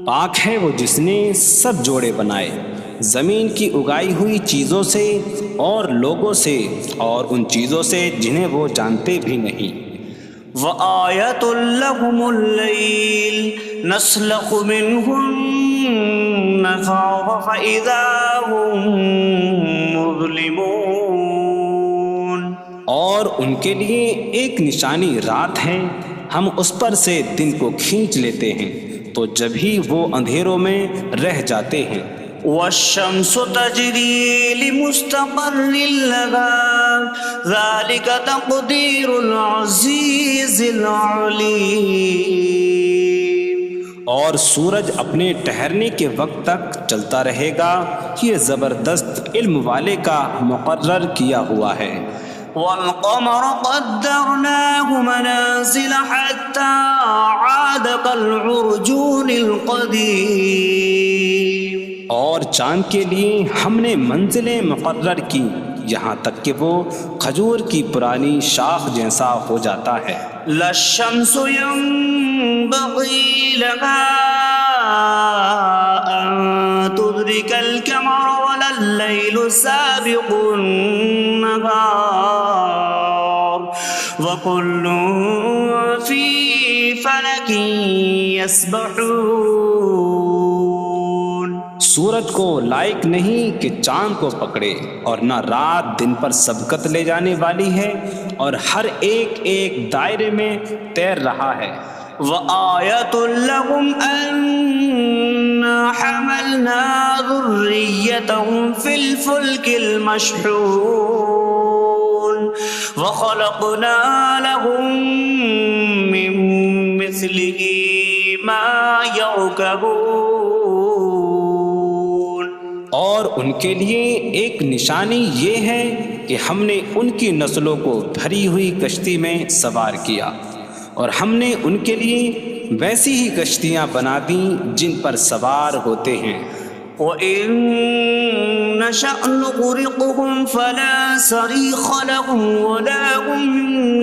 پاک ہے وہ جس نے سب جوڑے بنائے زمین کی اگائی ہوئی چیزوں سے اور لوگوں سے اور ان چیزوں سے جنہیں وہ جانتے بھی نہیں۔ وَآیَةٌ لَّهُمُ اللَّيْلُ نَسْلَخُ مِنْهُ النَّهَارَ فَإِذَا هُم مُظْلِمُونَ۔ اور ان کے لیے ایک نشانی رات ہے، ہم اس پر سے دن کو کھینچ لیتے ہیں تو جبھی وہ اندھیروں میں رہ جاتے ہیں۔ وَالشَّمْسُ تَجْرِي لِمُسْتَقَرٍّ لَهَا ذَلِكَ تَقْدِيرُ الْعَزِيزِ الْعَلِيمِ۔ اور سورج اپنے ٹھہرنے کے وقت تک چلتا رہے گا، یہ زبردست علم والے کا مقرر کیا ہوا ہے۔ وَالْقَمَرَ قَدَّرْنَاهُ مَنَازِلَ حَتَّى عَادَ كَالْعُرْجُونِ الْقَدِيمِ۔ اور چاند کے لیے ہم نے منزلیں مقرر کی یہاں تک کہ وہ کھجور کی پرانی شاخ جیسا ہو جاتا ہے۔ لا الشمس ينبغي لها أن تدرك القمر ولا الليل سابق النهار وكل في فلك يسبحون۔ سورج کو لائق نہیں کہ چاند کو پکڑے، اور نہ رات دن پر سبقت لے جانے والی ہے، اور ہر ایک ایک دائرے میں تیر رہا ہے۔ وَآیَةٌ لَهُمْ أَنَّا حملنا ذريتهم في الفلك المشحون وخلقنا لهم من مثله ما يركبون۔ اور ان کے لیے ایک نشانی یہ ہے کہ ہم نے ان کی نسلوں کو بھری ہوئی کشتی میں سوار کیا، اور ہم نے ان کے لیے ویسی ہی کشتیاں بنا دیں جن پر سوار ہوتے ہیں۔ وَإِن نَّشَأْ نُغْرِقْهُمْ فَلَا صَرِيخَ لَهُمْ وَلَا هُمْ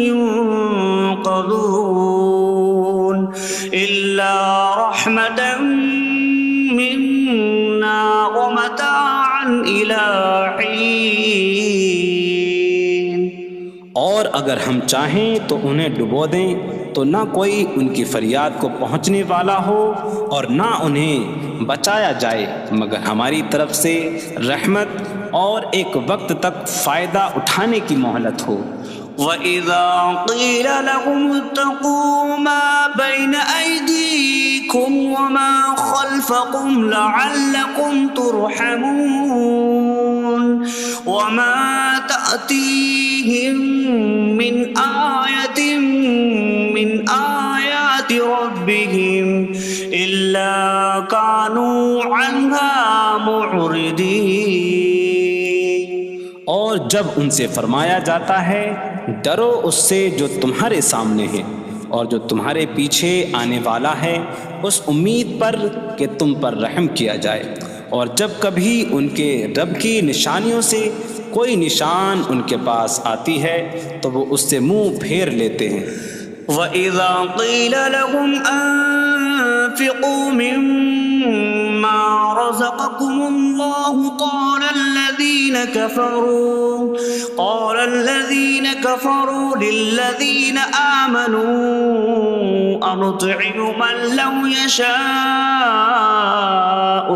يُنقَذُونَ إِلَّا رَحْمَةً مِّنَّا وَمَتَاعًا إِلَىٰ حِينٍ۔ اور اگر ہم چاہیں تو انہیں ڈبو دیں تو نہ کوئی ان کی فریاد کو پہنچنے والا ہو اور نہ انہیں بچایا جائے مگر ہماری طرف سے رحمت اور ایک وقت تک فائدہ اٹھانے کی مہلت ہو۔ وَإِذَا قِيلَ لَهُمُ اتَّقُوا مَا بَيْنَ أَيْدِيكُمْ وَمَا خَلْفَكُمْ لَعَلَّكُمْ تُرْحَمُونَ وَمَا تَأْتِيهِم مِّنْ آيَةٍ مِّنْ آيَاتِ رَبِّهِمْ إِلَّا كَانُوا عَنْهَا مُعْرِضِينَ۔ اور جب ان سے فرمایا جاتا ہے ڈرو اس سے جو تمہارے سامنے ہے اور جو تمہارے پیچھے آنے والا ہے، اس امید پر کہ تم پر رحم کیا جائے، اور جب کبھی ان کے رب کی نشانیوں سے کوئی نشان ان کے پاس آتی ہے تو وہ اس سے منہ پھیر لیتے ہیں۔ وَإِذَا قِيلَ لَهُمْ أَنفِقُوا مِمَّا رَزَقَكُمُ اللَّهُ قَالَ الَّذِينَ كَفَرُوا لِلَّذِينَ آمَنُوا أَنُطْعِمُ مَن لَّوْ يَشَاءُ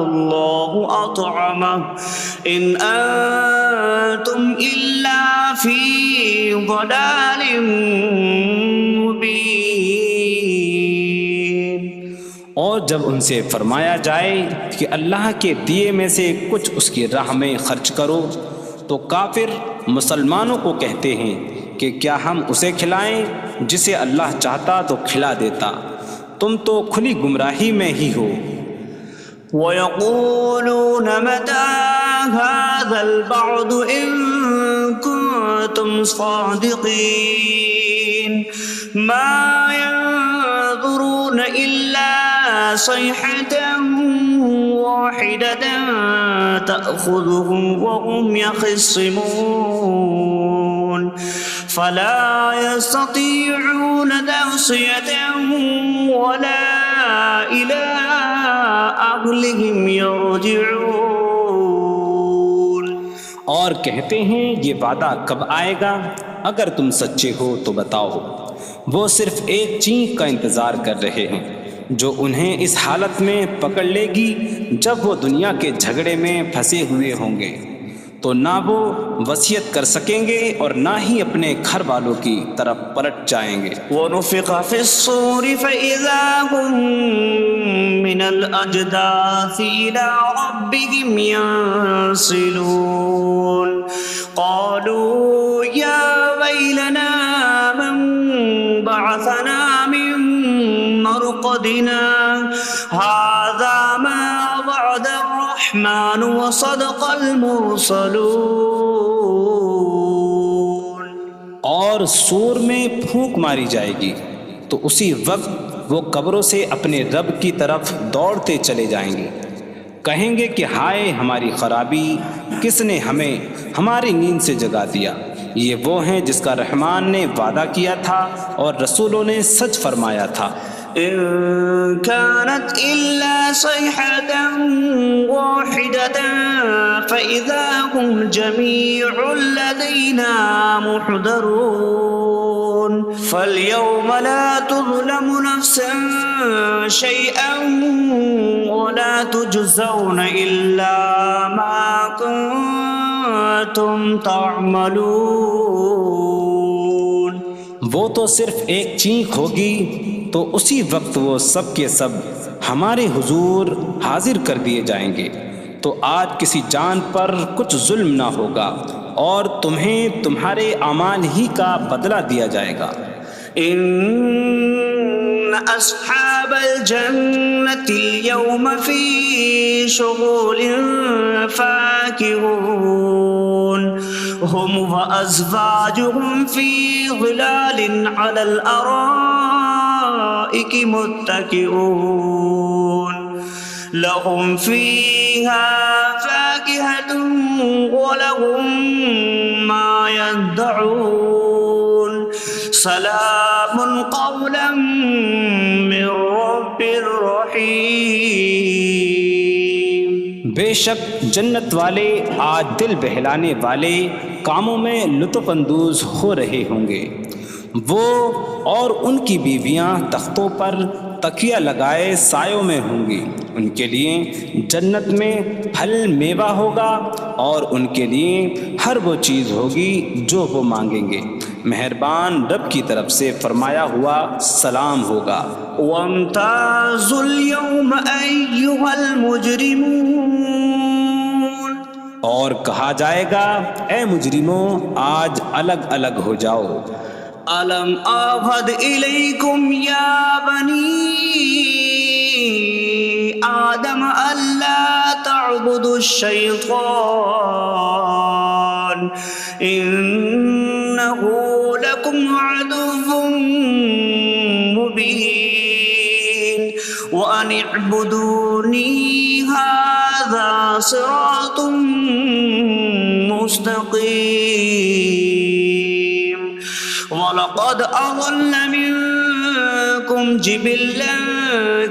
اللَّهُ أَطْعَمَهُ إِنْ أَنتُمْ إِلَّا فِي ضَلَالٍ مبین۔ اور جب ان سے فرمایا جائے کہ اللہ کے دیے میں سے کچھ اس کی راہ میں خرچ کرو تو کافر مسلمانوں کو کہتے ہیں کہ کیا ہم اسے کھلائیں جسے اللہ چاہتا تو کھلا دیتا، تم تو کھلی گمراہی میں ہی ہو۔ وَيَقُولُونَ مَتَىٰ هَٰذَا الْوَعْدُ إِن كُنتُمْ صَادِقِينَ مَا يَنظُرُونَ إِلَّا صَيْحَةً وَاحِدَةً تَأْخُذُهُمْ وَهُمْ يَخِصِّمُونَ فَلَا يَسْتَطِيعُونَ تَوْصِيَةً وَلَا إِلَىٰ أَهْلِهِمْ يَرْجِعُونَ۔ اور کہتے ہیں یہ وعدہ کب آئے گا؟ اگر تم سچے ہو تو بتاؤ۔ وہ صرف ایک چینخ کا انتظار کر رہے ہیں جو انہیں اس حالت میں پکڑ لے گی جب وہ دنیا کے جھگڑے میں پھنسے ہوئے ہوں گے، تو نہ وہ وصیت کر سکیں گے اور نہ ہی اپنے گھر والوں کی طرف پلٹ جائیں گے۔ وَنُفِخَ فِي الصُّورِ فَإِذَا هُم مِّنَ الْأَجْدَاثِ إِلَىٰ رَبِّهِمْ يَنسِلُونَ قَالُوا يَا وَيْلَنَا مَن بَعَثَنَا مِن مَّرْقَدِنَا هَٰذَا مَا وَعَدَ الرَّحْمَٰنُ وَصَدَقَ الْمُرْسَلُونَ۔ اور سور میں پھونک ماری جائے گی تو اسی وقت وہ قبروں سے اپنے رب کی طرف دوڑتے چلے جائیں گے، کہیں گے کہ ہائے ہماری خرابی، کس نے ہمیں ہماری نیند سے جگا دیا۔ یہ وہ ہیں جس کا رحمان نے وعدہ کیا تھا اور رسولوں نے سچ فرمایا تھا۔ إن كانت إلا صيحة واحدة فإذا هم جميع لدينا محضرون فاليوم لا تظلم نفس شيئا ولا تجزون إلا ما كنتم تعملون۔ وہ تو صرف ایک چینخ ہوگی تو اسی وقت وہ سب کے سب ہمارے حضور حاضر کر دیے جائیں گے، تو آج کسی جان پر کچھ ظلم نہ ہوگا اور تمہیں تمہارے اعمال ہی کا بدلہ دیا جائے گا۔ إن أصحاب الجنة اليوم في شغل فاكهون هم وأزواجهم في ظلال على الأرائك متكئون لهم فيها فاكهة ولهم ما يدعون سلام قولا من رب رحیم۔ بے شک جنت والے آج دل بہلانے والے کاموں میں لطف اندوز ہو رہے ہوں گے۔ وہ اور ان کی بیویاں تختوں پر تکیہ لگائے سایوں میں ہوں گی۔ ان کے لیے جنت میں پھل میوہ ہوگا اور ان کے لیے ہر وہ چیز ہوگی جو وہ مانگیں گے۔ مہربان رب کی طرف سے فرمایا ہوا سلام ہوگا۔ وامتازوا اليوم أيها المجرمون، اور کہا جائے گا اے مجرموں آج الگ الگ ہو جاؤ۔ ألم أعهد إليكم يا بني آدم ألا تعبدوا الشيطان إنه لكم عدو مبين وأن اعبدوني هذا صراط مستقيم وَلَقَدْ أَضَلَّ مِنكُمْ جِبِلًّا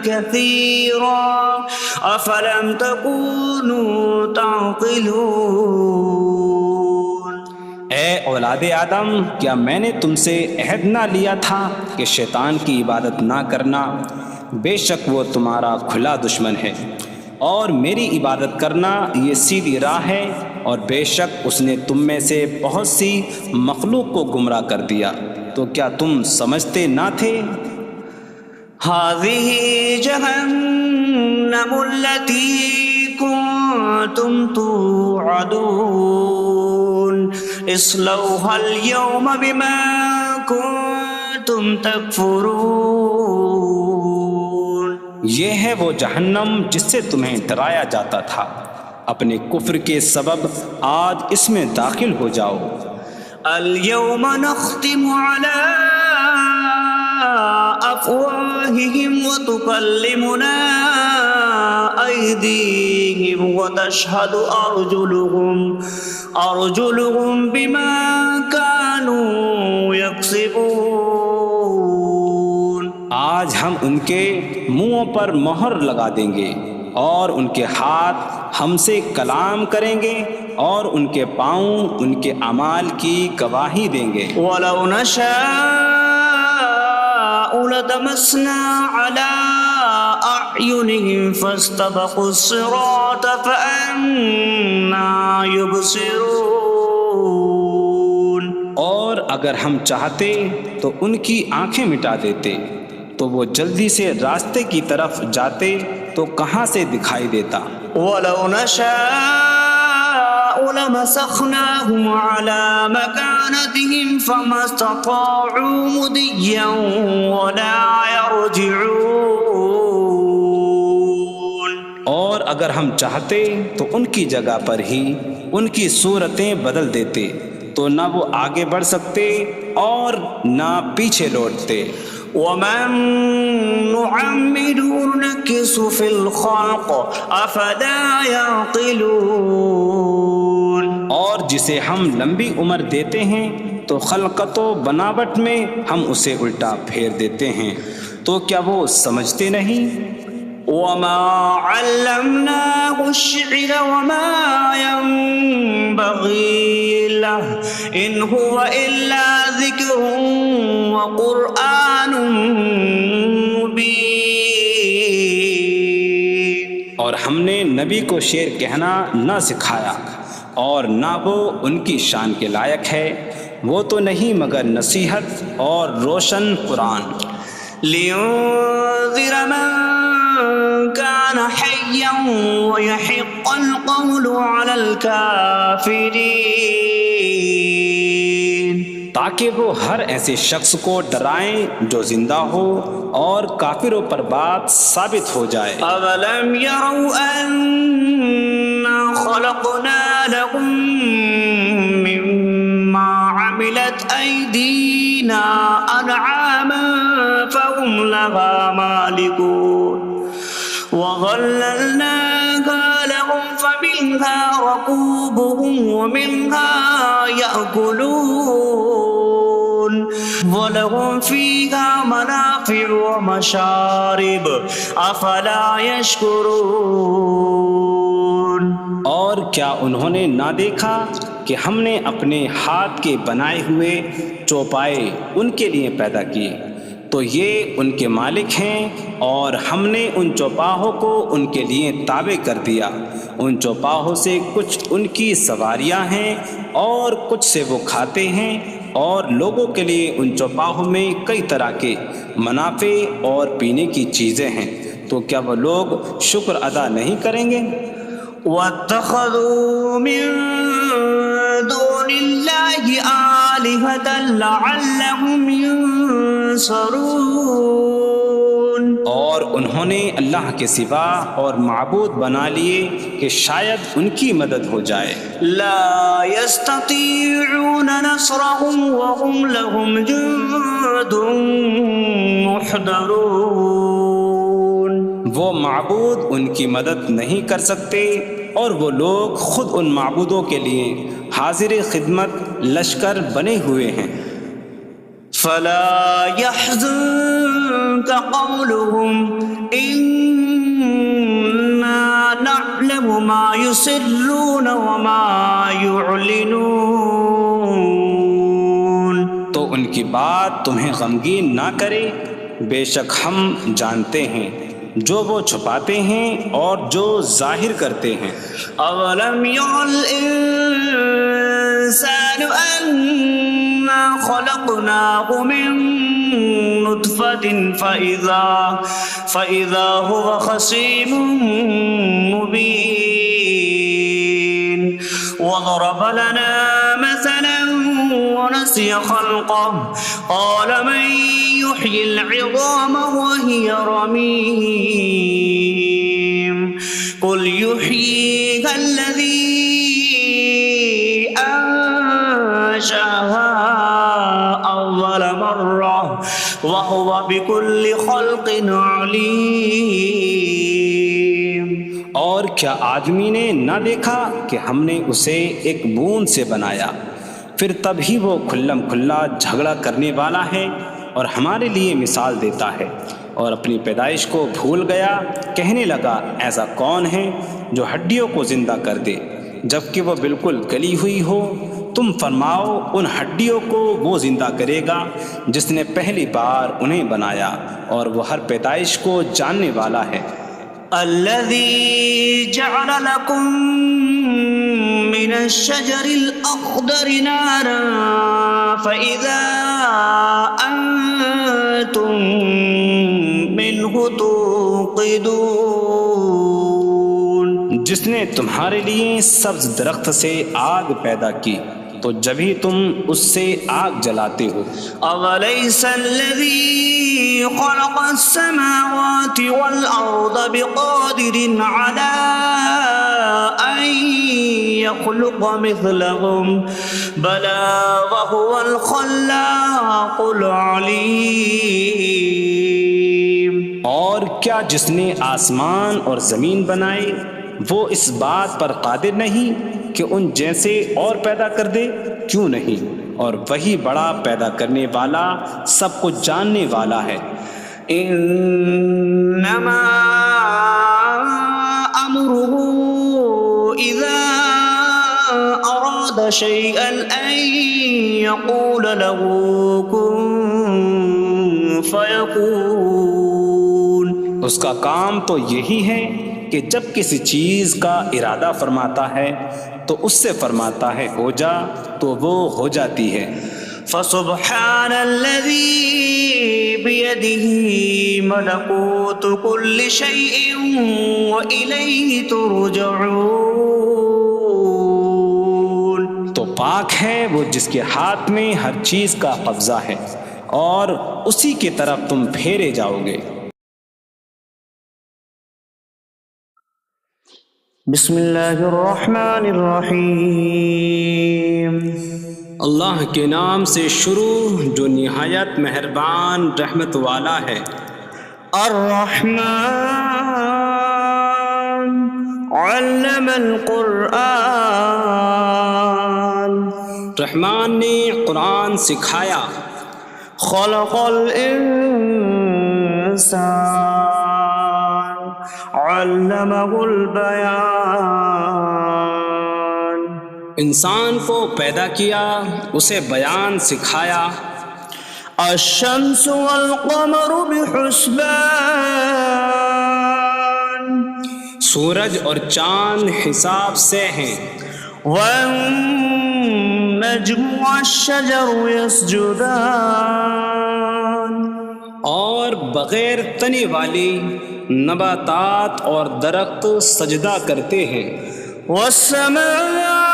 كَثِيرًا أَفَلَمْ تَكُونُوا تَعْقِلُونَ۔ اے اولاد آدم، کیا میں نے تم سے عہد نہ لیا تھا کہ شیطان کی عبادت نہ کرنا؟ بے شک وہ تمہارا کھلا دشمن ہے، اور میری عبادت کرنا یہ سیدھی راہ ہے، اور بے شک اس نے تم میں سے بہت سی مخلوق کو گمراہ کر دیا، تو کیا تم سمجھتے نہ تھے؟ هذه جهنم التي كنتم توعدون اصلوها اليوم بما كنتم تكفرون۔ یہ ہے وہ جہنم جس سے تمہیں ڈرایا جاتا تھا، اپنے کفر کے سبب آج اس میں داخل ہو جاؤ۔ اليوم نختم على أفواههم وتكلمنا أيديهم وتشهد أرجلهم بما كانوا يكسبون۔ آج ہم ان کے منہوں پر مہر لگا دیں گے، اور ان کے ہاتھ ہم سے کلام کریں گے، اور ان کے پاؤں ان کے اعمال کی گواہی دیں گے۔ وَلَوْ نَشَاءُ لَطَمَسْنَا عَلَىٰ أَعْيُنِهِمْ فَاسْتَبَقُوا الصِّرَاطَ فَأَنَّىٰ يُبْصِرُونَ۔ اور اگر ہم چاہتے تو ان کی آنکھیں مٹا دیتے، تو وہ جلدی سے راستے کی طرف جاتے تو کہاں سے دکھائی دیتا۔ وَلَوْ نَشَاءُ لَمَسَخْنَاهُمْ عَلَىٰ مَكَانَتِهِمْ فَمَا اسْتَطَاعُوا مُضِيًّا وَلَا يَرْجِعُونَ۔ اور اگر ہم چاہتے تو ان کی جگہ پر ہی ان کی صورتیں بدل دیتے، تو نہ وہ آگے بڑھ سکتے اور نہ پیچھے لوٹتے۔ وَمَن نُّعَمِّرْهُ نُنَكِّسْهُ فِي الْخَلْقِ أَفَلَا يَعْقِلُونَ۔ اور جسے ہم لمبی عمر دیتے ہیں تو خلقت و بناوٹ میں ہم اسے الٹا پھیر دیتے ہیں، تو کیا وہ سمجھتے نہیں؟ وَمَا عَلَّمْنَاهُ الشِّعْرَ وَمَا يَنبَغِي لَهُ إِنْ هُوَ إِلَّا ذِكْرٌ وَقُرْآنٌ مُبِينٌ۔ اور ہم نے نبی کو شعر کہنا نہ سکھایا، اور نہ وہ ان کی شان کے لائق ہے، وہ تو نہیں مگر نصیحت اور روشن قرآن۔ لِيُنذِرَ مَن كان حيا ويحق القول على الكافرين تاکہ وہ ہر ایسے شخص کو ڈرائیں جو زندہ ہو اور کافروں پر بات ثابت ہو جائے۔ أولم يروا أنا خلقنا لهم مما عملت أيدينا أنعاما فهم لها مالكون وظللناها لهم فمنها ركوبهم ومنها يأكلون وَلَهُمْ فِيهَا مَنَافِعُ وَمَشَارِبُ أَفَلَا يَشْكُرُونَ۔ اور کیا انہوں نے نہ دیکھا کہ ہم نے اپنے ہاتھ کے بنائے ہوئے چوپائے ان کے لیے پیدا کیے، تو یہ ان کے مالک ہیں، اور ہم نے ان چوپاہوں کو ان کے لیے تابع کر دیا۔ ان چوپاہوں سے کچھ ان کی سواریاں ہیں اور کچھ سے وہ کھاتے ہیں، اور لوگوں کے لیے ان چوپاہوں میں کئی طرح کے منافع اور پینے کی چیزیں ہیں، تو کیا وہ لوگ شکر ادا نہیں کریں گے؟ وَاتَّخَذُوا مِن دُونِ اللَّهِ آلِهَةً لَعَلَّهُمْ يُنصَرُونَ۔ اور انہوں نے اللہ کے سوا اور معبود بنا لیے کہ شاید ان کی مدد ہو جائے۔ لا يستطيعون نصرهم وهم لهم جند محضرون۔ وہ معبود ان کی مدد نہیں کر سکتے، اور وہ لوگ خود ان معبودوں کے لیے حاضر خدمت لشکر بنے ہوئے ہیں۔ فلا يحزنك قولهم إنا نعلم ما يسرون وما يعلنون۔ تو ان کی بات تمہیں غمگین نہ کرے، بے شک ہم جانتے ہیں جو وہ چھپاتے ہیں اور جو ظاہر کرتے ہیں۔ اولم ير الانسان انا خلقناه من نطفة فإذا هو خصيم مبين وضرب لنا مثلا ونسي خلقه قال من يحيي العظام وهي رميم قل يحييها الذي أنشأها أول مرة وهو بكل خلق عليم۔ اور کیا آدمی نے نہ دیکھا کہ ہم نے اسے ایک بوند سے بنایا، پھر تب ہی وہ کھلم کھلا جھگڑا کرنے والا ہے اور ہمارے لیے مثال دیتا ہے، اور اپنی پیدائش کو بھول گیا، کہنے لگا ایسا کون ہے جو ہڈیوں کو زندہ کر دے جبکہ وہ بالکل گلی ہوئی ہو؟ تم فرماؤ ان ہڈیوں کو وہ زندہ کرے گا جس نے پہلی بار انہیں بنایا، اور وہ ہر پیدائش کو جاننے والا ہے۔ الذي جعل لكم من الشجر الأخضر نارا فإذا أنتم منه توقدون۔ جس نے تمہارے لیے سبز درخت سے آگ پیدا کی تو جبھی تم اس سے آگ جلاتے ہو۔ أَوَلَيْسَ الَّذِي خَلَقَ السَّمَاوَاتِ وَالْأَرْضَ بِقَادِرٍ عَلَىٰ أَن يَخْلُقَ مِثْلَهُم بَلَىٰ وَهُوَ الْخَلَّاقُ الْعَلِيمُ۔ اور کیا جس نے آسمان اور زمین بنائے وہ اس بات پر قادر نہیں کہ ان جیسے اور پیدا کر دے؟ کیوں نہیں، اور وہی بڑا پیدا کرنے والا سب کچھ جاننے والا ہے۔ انما امره اذا اراد شيئا ان يقول له كن فيكون۔ اس کا کام تو یہی ہے کہ جب کسی چیز کا ارادہ فرماتا ہے تو اس سے فرماتا ہے ہو جا، تو وہ ہو جاتی ہے۔ فسبحان الذي بيده ملكوت كل شيء وإليه ترجعون. تو پاک ہے وہ جس کے ہاتھ میں ہر چیز کا قبضہ ہے اور اسی کی طرف تم پھیرے جاؤ گے. بسم اللہ الرحمن الرحیم. اللہ کے نام سے شروع جو نہایت مہربان رحمت والا ہے. الرحمن علم القرآن. رحمان نے قرآن سکھایا. خلق الانسان علمہ البیان. انسان کو پیدا کیا اسے بیان سکھایا. الشمس والقمر بحسبان. سورج اور چاند حساب سے ہیں. والنجم والشجر يسجدان. اور بغیر تنے والی نباتات اور درخت سجدہ کرتے ہیں. والسماء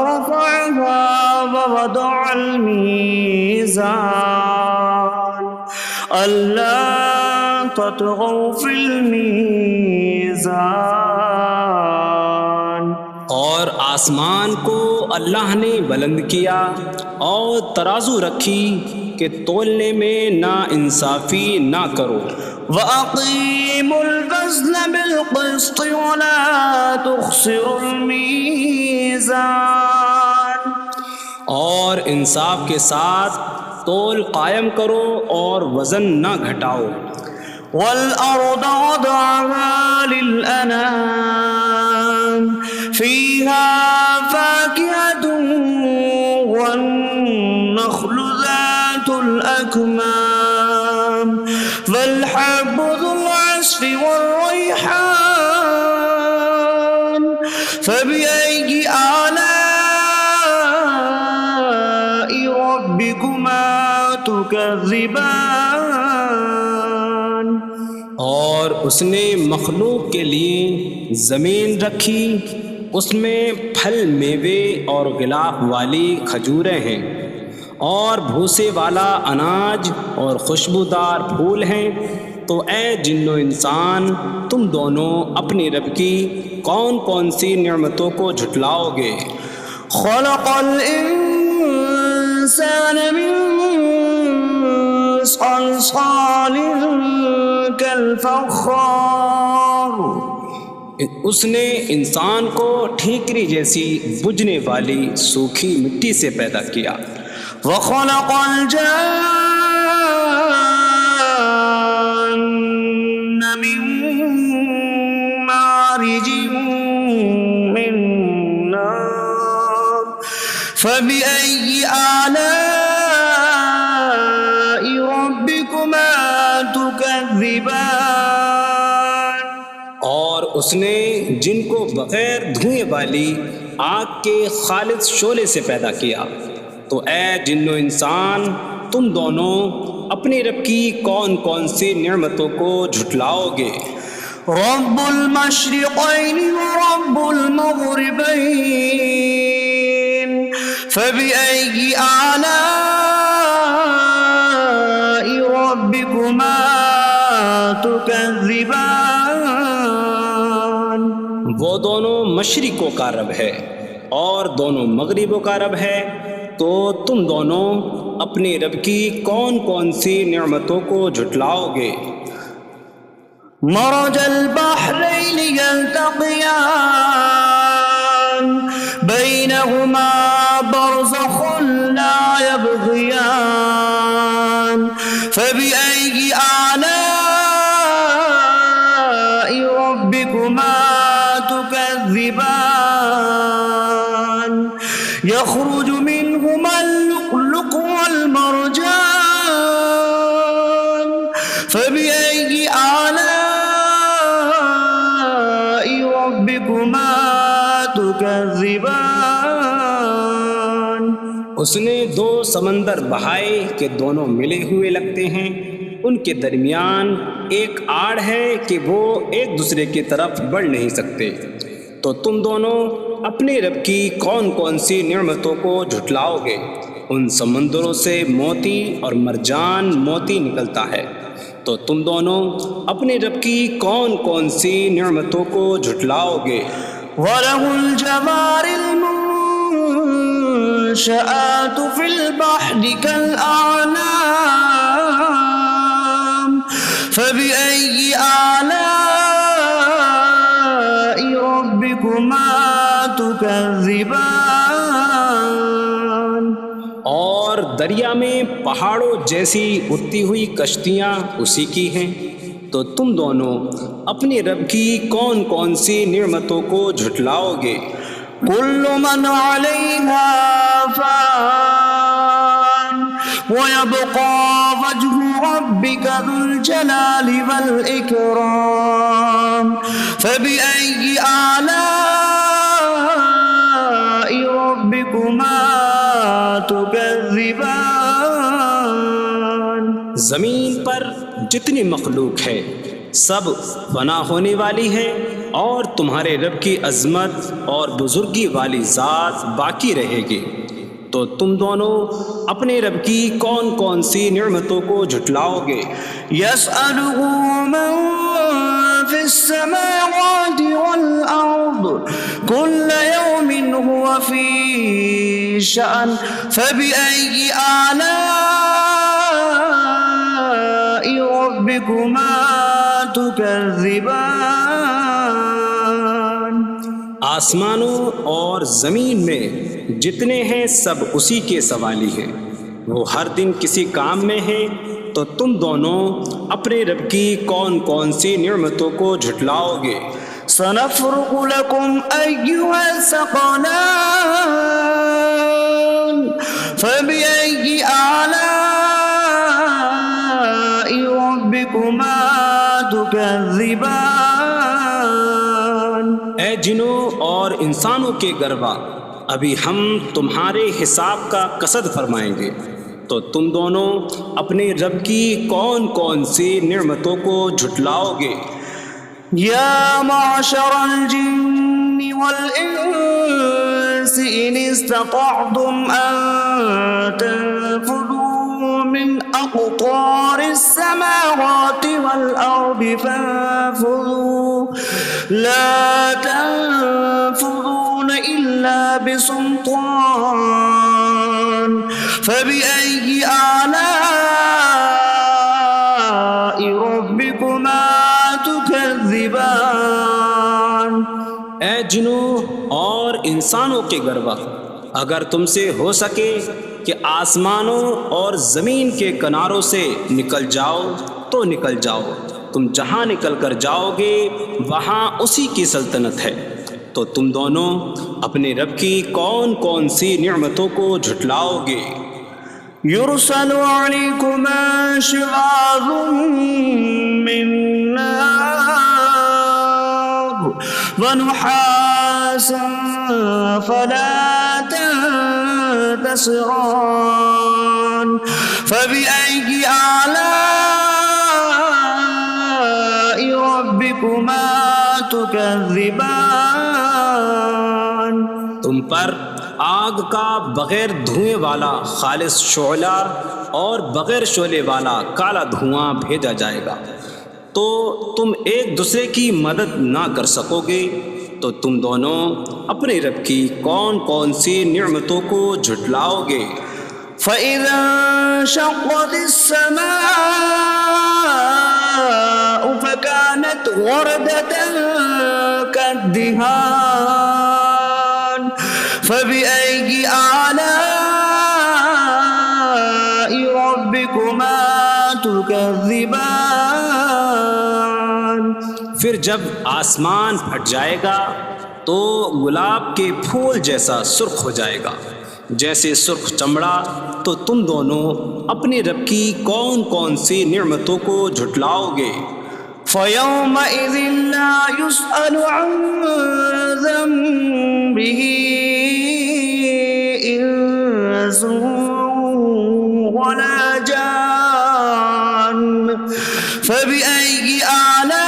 رفعها ووضع الميزان ألا تطغوا في الميزان. اور آسمان کو اللہ نے بلند کیا اور ترازو رکھی کہ تولنے میں نا انصافی نہ کرو. وَأَقِيمُوا الْوَزْنَ بِالْقِسْطِ وَلَا تُخْسِرُوا الْمِيزَانَ. اور انصاف کے ساتھ تول قائم کرو اور وزن نہ گھٹاؤ. وَالْأَرْضَ وَضَعَهَا لِلْأَنَامِ فِيهَا فَاكِهَةٌ وَالنَّخْلُ ذَاتُ الْأَكْمَامِ وَالْحَبُّ ذُو الْعَصْفِ وَالرَّيْحَانُ فَبِأَيِّ آلَاءِ رَبِّكُمَا تُكَذِّبَانِ. اور اس نے مخلوق کے لیے زمین رکھی، اس میں پھل میوے اور غلاف والی کھجوریں ہیں اور بھوسے والا اناج اور خوشبودار پھول ہیں. تو اے جن و انسان تم دونوں اپنی رب کی کون کون سی نعمتوں کو جھٹلاؤ گے. خلق الانسان من صلصال کالفخار. اس نے انسان کو ٹھیکری جیسی بجھنے والی سوکھی مٹی سے پیدا کیا. وخلق الجان من مارج من نار فبأي آلاء ربكما تكذبان. اور اس نے جن کو بغیر دھوئیں والی آگ کے خالص شعلے سے پیدا کیا. تو اے جن و انسان تم دونوں اپنی رب کی کون کون سی نعمتوں کو جھٹلاؤ گے. رب المشرقین ورب المغربین فبأي آلاء ربكما تكذبان. وہ دونوں مشرقوں کا رب ہے اور دونوں مغربوں کا رب ہے. تو تم دونوں اپنی رب کی کون کون سی نعمتوں کو جھٹلاؤ گے. مرج البحرین یلتقیان بینہما برزخ لا یبغیان فبأي آلاء ربكما تكذبان. يخرج منهما اللؤلؤ والمرجان فبأي آلاء ربكما تكذبان. اس نے دو سمندر بہائے کہ دونوں ملے ہوئے لگتے ہیں، ان کے درمیان ایک آڑ ہے کہ وہ ایک دوسرے کی طرف بڑھ نہیں سکتے، تو تم دونوں اپنے رب کی کون کون سی نعمتوں کو جھٹلاؤ گے؟ ان سمندروں سے موتی اور مرجان موتی نکلتا ہے، تو تم دونوں اپنے رب کی کون کون سی نعمتوں کو جھٹلاؤ گے؟ وَلَهُ الْجَوَارِ الْمُنشَآتُ فِي الْبَحْرِ كَالْأَعْلَامِ فَبِأَيِّ آلَاءِ رَبِّكُمَا تُكَذِّبَانِ۔ اور دریا میں پہاڑوں جیسی اڑتی ہوئی کشتیاں اسی کی ہیں، تو تم دونوں اپنے رب کی کون کون سی نعمتوں کو جھٹلاؤ گے؟ كُلُّ مَنْ عَلَيْهَا فَانٍ وَيَبْقَى وَجْهُ رَبِّكَ ذُو الْجَلَالِ وَالْإِكْرَامِ فَبِأَيِّ آلَاءِ رَبِّكُمَا تُكَذِّبَانِ۔ زمین پر جتنی مخلوق ہے سب فنا ہونے والی ہے، اور تمہارے رب کی عظمت اور بزرگی والی ذات باقی رہے گی، تو تم دونوں اپنے رب کی کون کون سی نعمتوں کو جھٹلاؤ گے؟ يَسْأَلُهُ مَن فِي السَّمَاوَاتِ وَالْأَرْضِ كُلَّ يَوْمٍ هُوَ فِي شَأْنٍ فَبِأَيِّ آلَاءِ رَبِّكُمَا تُكَذِّبَانِ۔ آسمانوں اور زمین میں جتنے ہیں سب اسی کے سوالی ہیں، وہ ہر دن کسی کام میں ہیں، تو تم دونوں اپنے رب کی کون کون سی نعمتوں کو جھٹلاؤ گے؟ سَنَفْرُغُ لَكُمْ أَيُّهَ الثَّقَلَانِ فَبِأَيِّ آلَاءِ رَبِّكُمَا تُكَذِّبَانِ۔ اے جنوں اور انسانوں کے گروہ، ابھی ہم تمہارے حساب کا قصد فرمائیں گے، تو تم دونوں اپنے رب کی کون کون سی نعمتوں کو جھٹلاؤ گے؟ یا معشر الجن والانس ان استطعتم ان تنفذوا من اقطار السماوات والارض فانفذوا لا تنفذون الا بسلطان فبأي آلاء ربكما تكذبان۔ اے جنوں اور انسانوں کے گروہ، اگر تم سے ہو سکے کہ آسمانوں اور زمین کے کناروں سے نکل جاؤ تو نکل جاؤ، تم جہاں نکل کر جاؤ گے وہاں اسی کی سلطنت ہے، تو تم دونوں اپنے رب کی کون کون سی نعمتوں کو جھٹلاؤ گے؟ يرسل عليكما شواظ من نار ونحاس فلا تنتصران فبأي آلاء ربكما تكذبان۔ تم پر آگ کا بغیر دھوئیں والا خالص شعلہ اور بغیر شعلے والا کالا دھواں بھیجا جائے گا، تو تم ایک دوسرے کی مدد نہ کر سکو گے، تو تم دونوں اپنے رب کی کون کون سی نعمتوں کو جھٹلاؤ گے؟ فَإِذَا انشَقَّتِ السَّمَاءُ فَكَانَتْ وَرْدَةً كَالدِّهَانِ فَبِأَيِّ آلَاءِ رَبِّكُمَا تُكَذِّبَانِ۔ پھر جب آسمان پھٹ جائے گا تو گلاب کے پھول جیسا سرخ ہو جائے گا، جیسے سرخ چمڑا، تو تم دونوں اپنے رب کی کون کون سی نعمتوں کو جھٹلاؤ گے؟ فَيَوْمَئِذٍ لَا يُسْأَلُ عَنْ ذَنبِهِ إِنسٌ ولا جان فبأي آلاء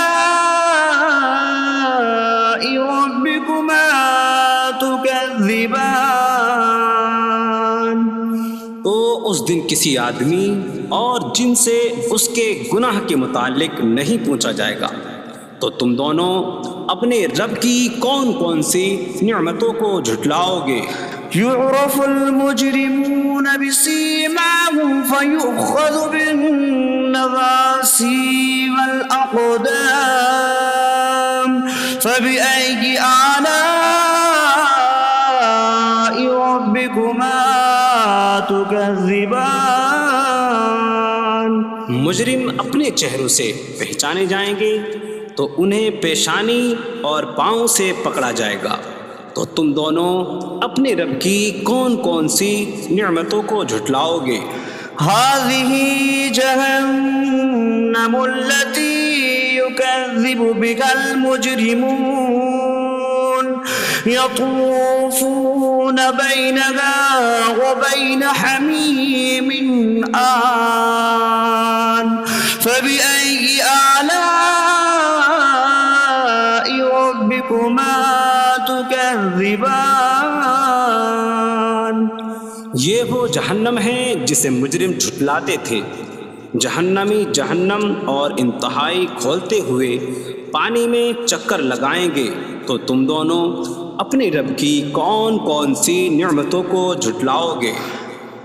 ربكما تكذبان. تو اس دن کسی آدمی اور جن سے اس کے گناہ کے متعلق نہیں پوچھا جائے گا. تو تم دونوں اپنے رب کی کون کون سی نعمتوں کو جھٹلاؤ گے؟ يعرف المجرمون بسيماهم فيؤخذ بالنواصي والأقدام فبأي آلاء ربكما تكذبان. مجرم اپنے چہروں سے پہچانے جائیں گے تو انہیں پیشانی اور پاؤں سے پکڑا جائے گا. تو تم دونوں اپنے رب کی کون کون سی نعمتوں کو جھٹلاؤ گے؟ هذه جهنم التي يكذب بها المجرمون يطوفون بينها وبين حميم آن فبأي آلاء ربكما تكذبان. یہ وہ جہنم ہے جسے مجرم جھٹلاتے تھے. جہنمی جہنم اور انتہائی کھولتے ہوئے پانی میں چکر لگائیں گے. تو تم دونوں اپنے رب کی کون کون سی نعمتوں کو جھٹلاؤ گے؟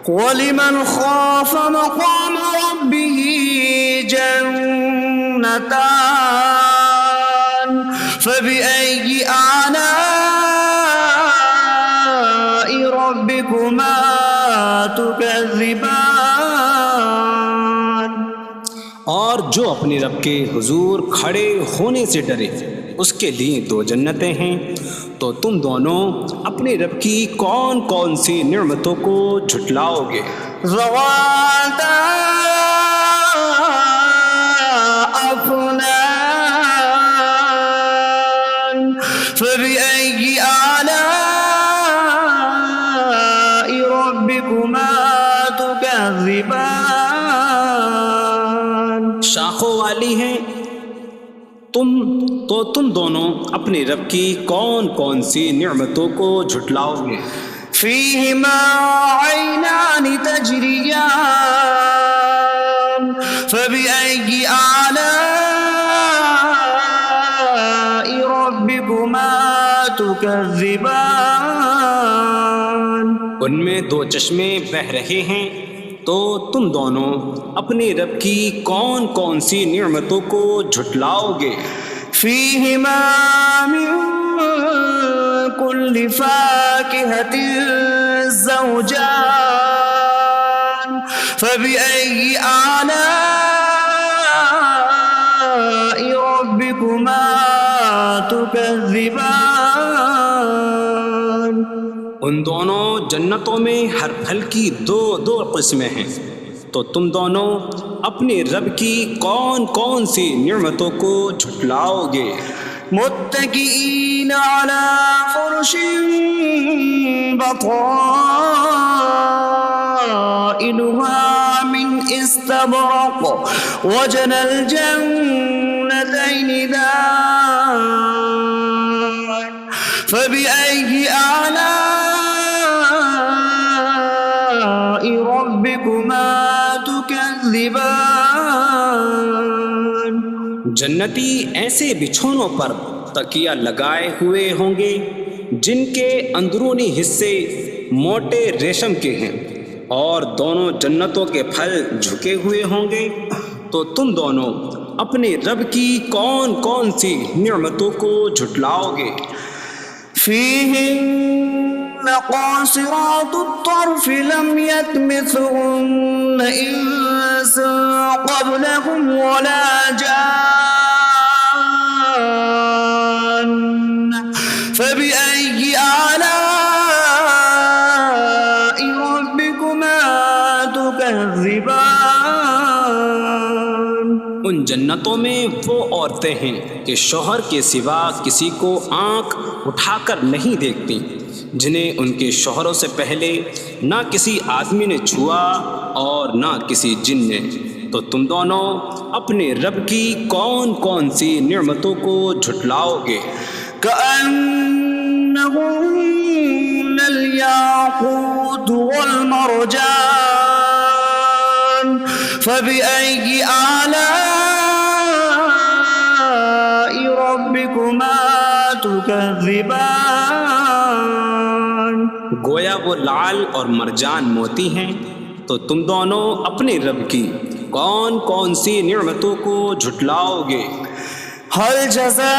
وَلِمَنْ خَافَ مَقَامَ رَبِّهِ جَنَّتَانِ فَبِأَيِّ آلَاءِ رَبِّكُمَا تُكَذِّبَانِ. اور جو اپنے رب کے حضور کھڑے ہونے سے ڈرے اس کے لیے 2 جنتیں ہیں. تو تم دونوں اپنے رب کی کون کون سی نعمتوں کو جھٹلاؤ گے؟ ذواتا افنان فبأي آلاء ربكما تكذبان. شاخوں والی ہیں. تم دونوں اپنے رب کی کون کون سی نعمتوں کو جھٹلاؤ گے؟ فيهما عينان تجريان فبأي آلاء ربكما تكذبان. ان میں 2 چشمے بہہ رہے ہیں. تو تم دونوں اپنے رب کی کون کون سی نعمتوں کو جھٹلاؤ گے؟ فيهما من كل فاكهة زوجان فبأي آلاء ربكما تكذبان. ان دونوں جنتوں میں ہر پھل کی 2 قسمیں ہیں. تو تم دونوں اپنے رب کی کون کون سی نعمتوں کو جھٹلاؤ گے؟ متكئين على فرش بطائنها من استبرق وجنى الجنتين دان فبأي آلاء ربكما تكذبان. جنتی ایسے بچھونوں پر تکیہ لگائے ہوئے ہوں گے جن کے اندرونی حصے موٹے ریشم کے ہیں اور دونوں جنتوں کے پھل جھکے ہوئے ہوں گے. تو تم دونوں اپنے رب کی کون کون سی نعمتوں کو جھٹلاؤ گے؟ فيهن قاصرات الطرف لم يطمثهن إنس قبلهم ولا جان فبأي آلاء ربكما تكذبان. ان جنتوں میں وہ عورتیں ہیں کہ شوہر کے سوا کسی کو آنکھ اٹھا کر نہیں دیکھتی جنہیں ان کے شوہروں سے پہلے نہ کسی آدمی نے چھوا اور نہ کسی جن نے، تو تم دونوں اپنے رب کی کون کون سی نعمتوں کو جھٹلاؤ گے؟ كأنهن الياقوت والمرجان فبأي آلاء ربكما تكذبان؟ گویا وہ لعل اور مرجان موتی ہیں، تو تم دونوں اپنے رب کی کون کون سی نعمتوں کو جھٹلاؤ گے؟ هل جزاء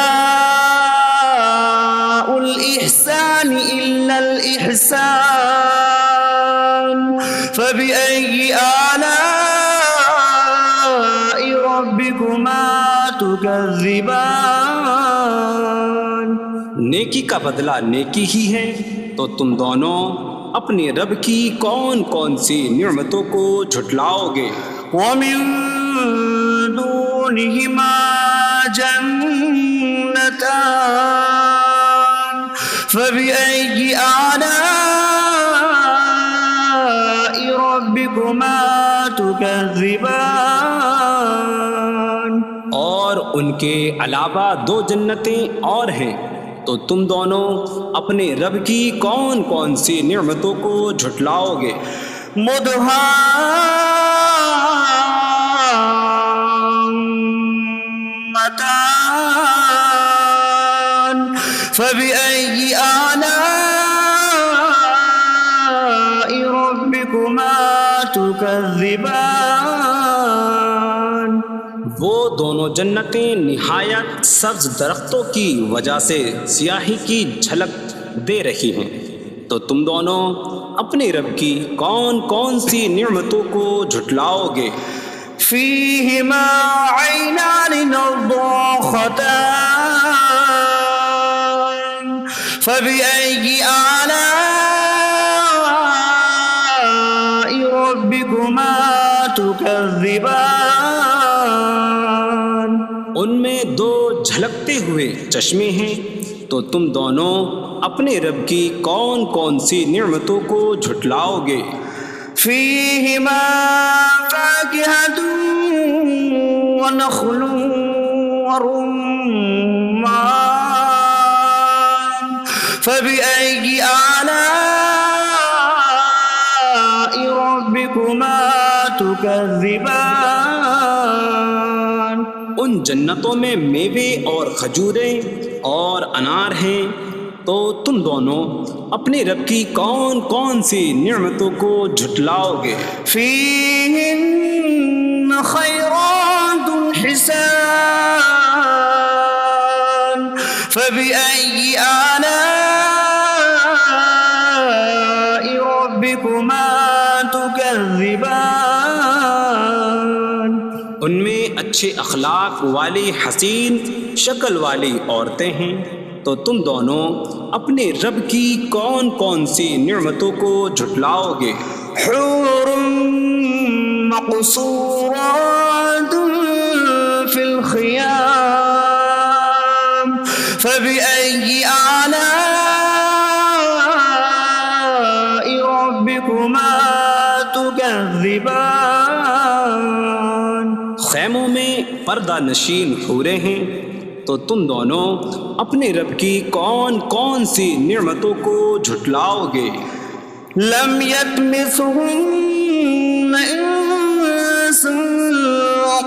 الإحسان إلا الإحسان فبأي آلاء ربكما تكذبان؟ نیکی کا بدلہ نیکی ہی ہے، تو تم دونوں اپنے رب کی کون کون سی نعمتوں کو جھٹلاؤ گے؟ ومن دونهما جنتان فبأي آلاء ربكما تكذبان؟ اور ان کے علاوہ دو جنتیں اور ہیں، تو تم دونوں اپنے رب کی کون کون سی نعمتوں کو جھٹلاؤ گے؟ مدهامتان فبأي آلاء ربكما تكذبان؟ وہ دونوں جنتیں نہایت سبز درختوں کی وجہ سے سیاہی کی جھلک دے رہی ہیں، تو تم دونوں اپنے رب کی کون کون سی نعمتوں کو جھٹلاؤ گے؟ فيهما عينان نضاختان فبأي آلاء ربكما تكذبان؟ ان میں دو جھلکتے ہوئے چشمے ہیں، تو تم دونوں اپنے رب کی کون کون سی نعمتوں کو جھٹلاؤ گے؟ فيهما فاكهة ونخل ورمان فبأي آلاء ربكما تكذبان؟ ان جنتوں میں میوے اور کھجوریں اور انار ہیں، تو تم دونوں اپنے رب کی کون کون سی نعمتوں کو جھٹلاؤ گے؟ فيهن خيرات حسان فبأي آلاء ربكما تكذبان؟ ان میں اچھے اخلاق والی حسین شکل والی عورتیں ہیں، تو تم دونوں اپنے رب کی کون کون سی نعمتوں کو جھٹلاؤ گے؟ حور مقصورات في الخيام فبأي آلاء ربكما تكذبان؟ خیموں میں پردہ نشین حوریں ہیں، تو تم دونوں اپنے رب کی کون کون سی نعمتوں کو جھٹلاؤ گے؟ لم يطمثهن انس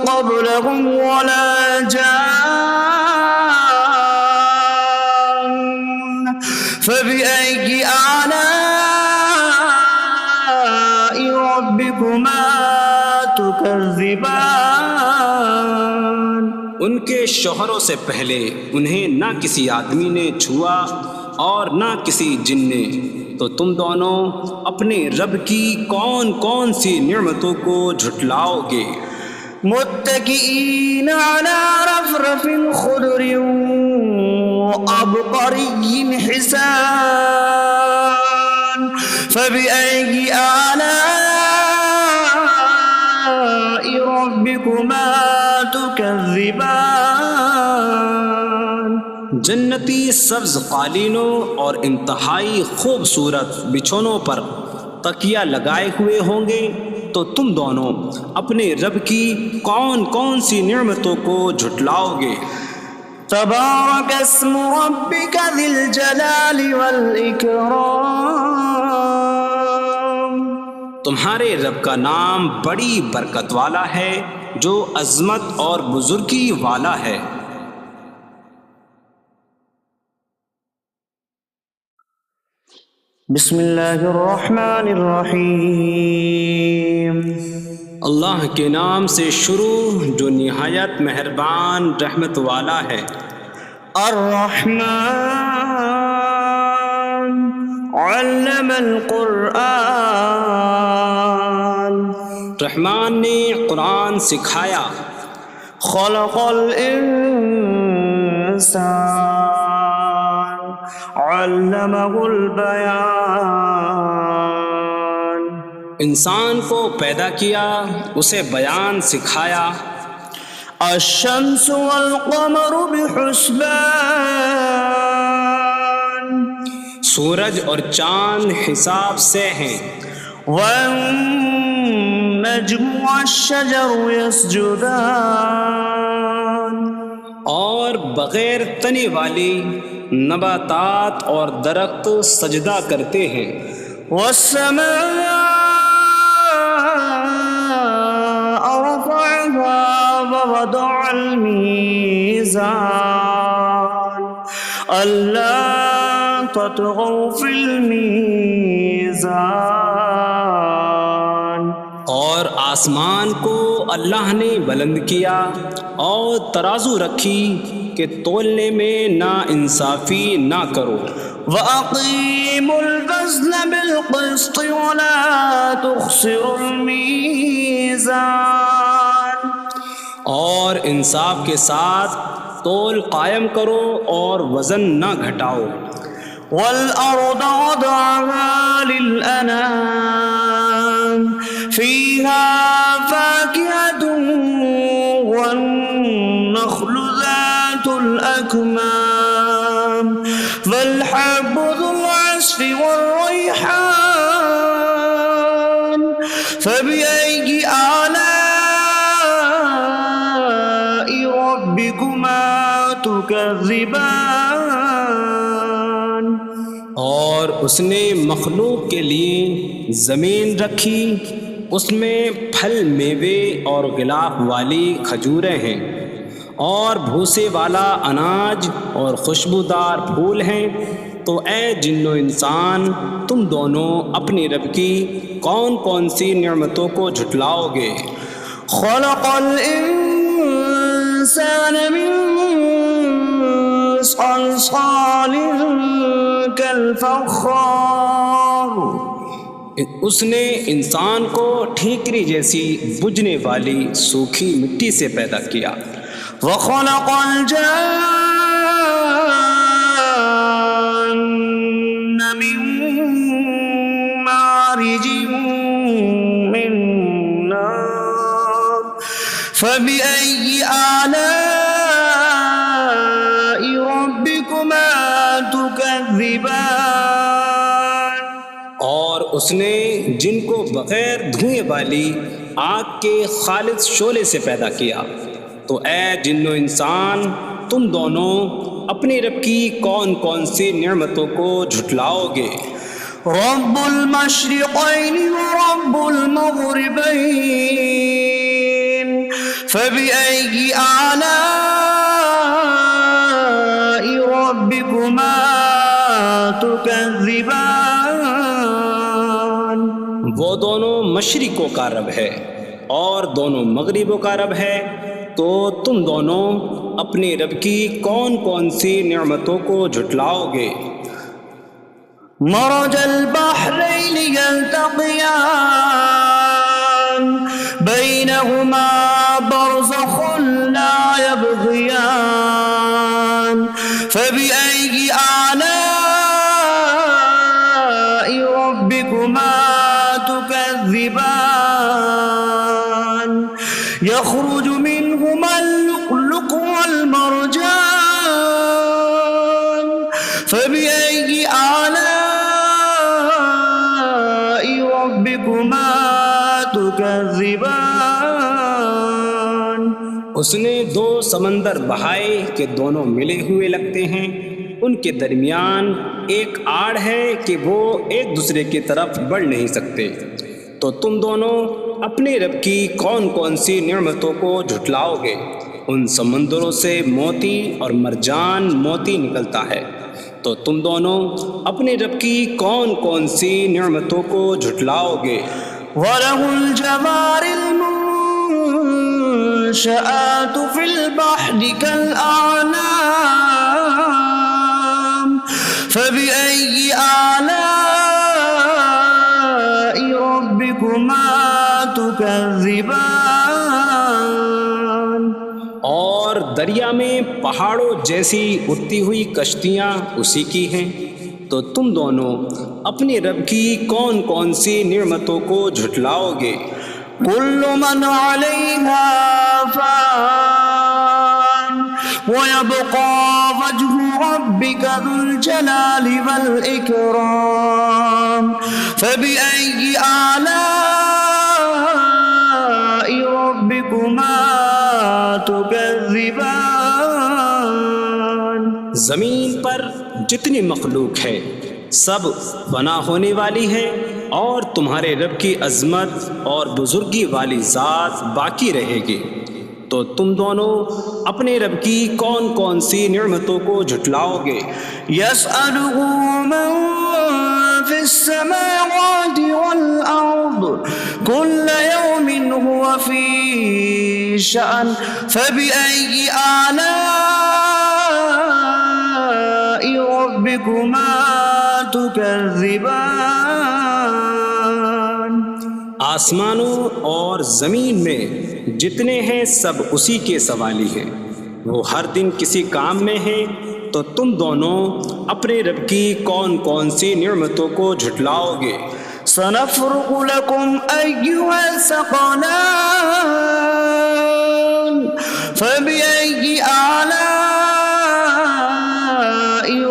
قبلهم ولا جان فبأي آلاء ربكما تكذبان؟ ان کے شوہروں سے پہلے انہیں نہ کسی آدمی نے چھوا اور نہ کسی جن نے، تو تم دونوں اپنے رب کی کون کون سی نعمتوں کو جھٹلاؤ گے؟ متكئين على رفرف خضر وعبقري حسان فبأي آلاء ربكما تكذبان؟ جنتی سبز قالینوں اور انتہائی خوبصورت بچھونوں پر تکیہ لگائے ہوئے ہوں گے، تو تم دونوں اپنے رب کی کون کون سی نعمتوں کو جھٹلاؤ گے؟ تبارک اسم ربک ذی الجلال والاکرام، تمہارے رب کا نام بڑی برکت والا ہے جو عظمت اور بزرگی والا ہے۔ بسم اللہ الرحمن الرحیم، اللہ کے نام سے شروع جو نہایت مہربان رحمت والا ہے۔ الرحمن علم القرآن، رحمان نے قرآن سکھایا۔ خلق الانسان علمہ البیان، انسان کو پیدا کیا، اسے بیان سکھایا۔ الشمس والقمر بحسبان، سورج اور چاند حساب سے ہیں۔ والنجم والشجر يسجدان، اور بغیر تنے والی نباتات اور درخت سجدہ کرتے ہیں۔ والسماء رفعها ووضع الميزان ألا تطغوا في الميزان، اور آسمان کو اللہ نے بلند کیا اور ترازو رکھی کہ تولنے میں نا انصافی نہ کرو۔ وَأَقِيمُوا الْوَزْنَ بِالْقِسْطِ وَلَا تُخْسِرُوا الْمِيزَانَ، اور انصاف کے ساتھ تول قائم کرو اور وزن نہ گھٹاؤ۔ وَالْأَرْضَ وَضَعَهَا لِلْأَنَامِ فِيهَا فَاكِهَةٌ وَالنَّخْلُ ذَاتُ الْأَكْمَامِ وَالْحَبُّ ذُو الْعَصْفِ وَالرَّيْحَانُ فَبِأَيِّ آلَاءِ رَبِّكُمَا تُكَذِّبَانِ، اور اس نے مخلوق کے لیے زمین رکھی، اس میں پھل میوے اور غلاف والی کھجوریں ہیں، اور بھوسے والا اناج اور خوشبودار پھول ہیں۔ تو اے جن و انسان، تم دونوں اپنی رب کی کون کون سی نعمتوں کو جھٹلاؤ گے؟ خلق الانسان من صلصال کالفخار، اس نے انسان کو ٹھیکری جیسی بجھنے والی سوکھی مٹی سے پیدا کیا۔ وخلق الجان من مارج من نار فبأي آلاء ربكما تكذبان، اور اس نے جن کو بغیر دھوئیں والی آگ کے خالص شعلے سے پیدا کیا۔ تو اے جن و انسان، تم دونوں اپنے رب کی کون کون سی نعمتوں کو جھٹلاؤ گے؟ رب المشرقین ورب المغربین فبأي آلاء ربكما تكذبان، وہ دونوں مشرقوں کا رب ہے اور دونوں مغربوں کا رب ہے، تو تم دونوں اپنے رب کی کون کون سی نعمتوں کو جھٹلاؤ گے؟ مرج البحرین یلتقیان بینہما برزخ لا یبغیان فبأي آلاء ربكما تكذبان، يخرج منهما اللؤلؤ والمرجان ربكما تكذبان. اس نے دو سمندر بہائے کہ دونوں ملے ہوئے لگتے ہیں، ان کے درمیان ایک آڑ ہے کہ وہ ایک دوسرے کی طرف بڑھ نہیں سکتے، تو تم دونوں اپنے رب کی کون کون سی نعمتوں کو جھٹلاؤ گے؟ ان سمندروں سے موتی اور مرجان موتی نکلتا ہے، تو تم دونوں اپنے رب کی کون کون سی نعمتوں کو جھٹلاؤ گے؟ وَلَهُ الْجَوَارِ الْمُنشَآتُ فِي الْبَحْرِ كَالْأَعْلَامِ فَبِأَيِّ آلَاءِ رَبِّكُمَا تُكَذِّبَانِ. اور دریا میں پہاڑوں جیسی اڑتی ہوئی کشتیاں اسی کی ہیں، تو تم دونوں اپنے رب کی کون کون سی نعمتوں کو جھٹلاؤ گے؟ كل من عليها فان ويبقى وجه ربك ذو الجلال والإكرام فبأي آلاء ربكما تكذبان. زمین پر جتنی مخلوق ہے سب فنا ہونے والی ہے، اور تمہارے رب کی عظمت اور بزرگی والی ذات باقی رہے گی، تو تم دونوں اپنے رب کی کون کون سی نعمتوں کو جھٹلاؤ گے؟ يسأله من في السماوات والأرض كل يوم هو في شأن فبأي آلاء ربكما تكذبان. آسمانوں اور زمین میں جتنے ہیں سب اسی کے سوالی ہیں، وہ ہر دن کسی کام میں ہیں، تو تم دونوں اپنے رب کی کون کون سی نعمتوں کو جھٹلاؤ گے؟ سنفرغ لكم أيها الثقلان فبأي آلاء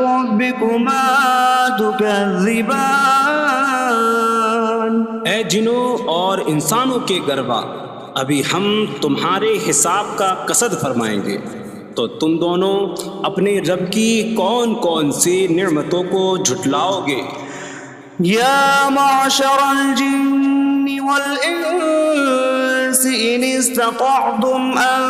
ربكما تكذبان. اے جنوں اور انسانوں کے گروا، ابھی ہم تمہارے حساب کا قصد فرمائیں گے، تو تم دونوں اپنے رب کی کون کون سی نعمتوں کو جھٹلاؤ گے؟ يا معشر الجن والإنس إن استطعتم أن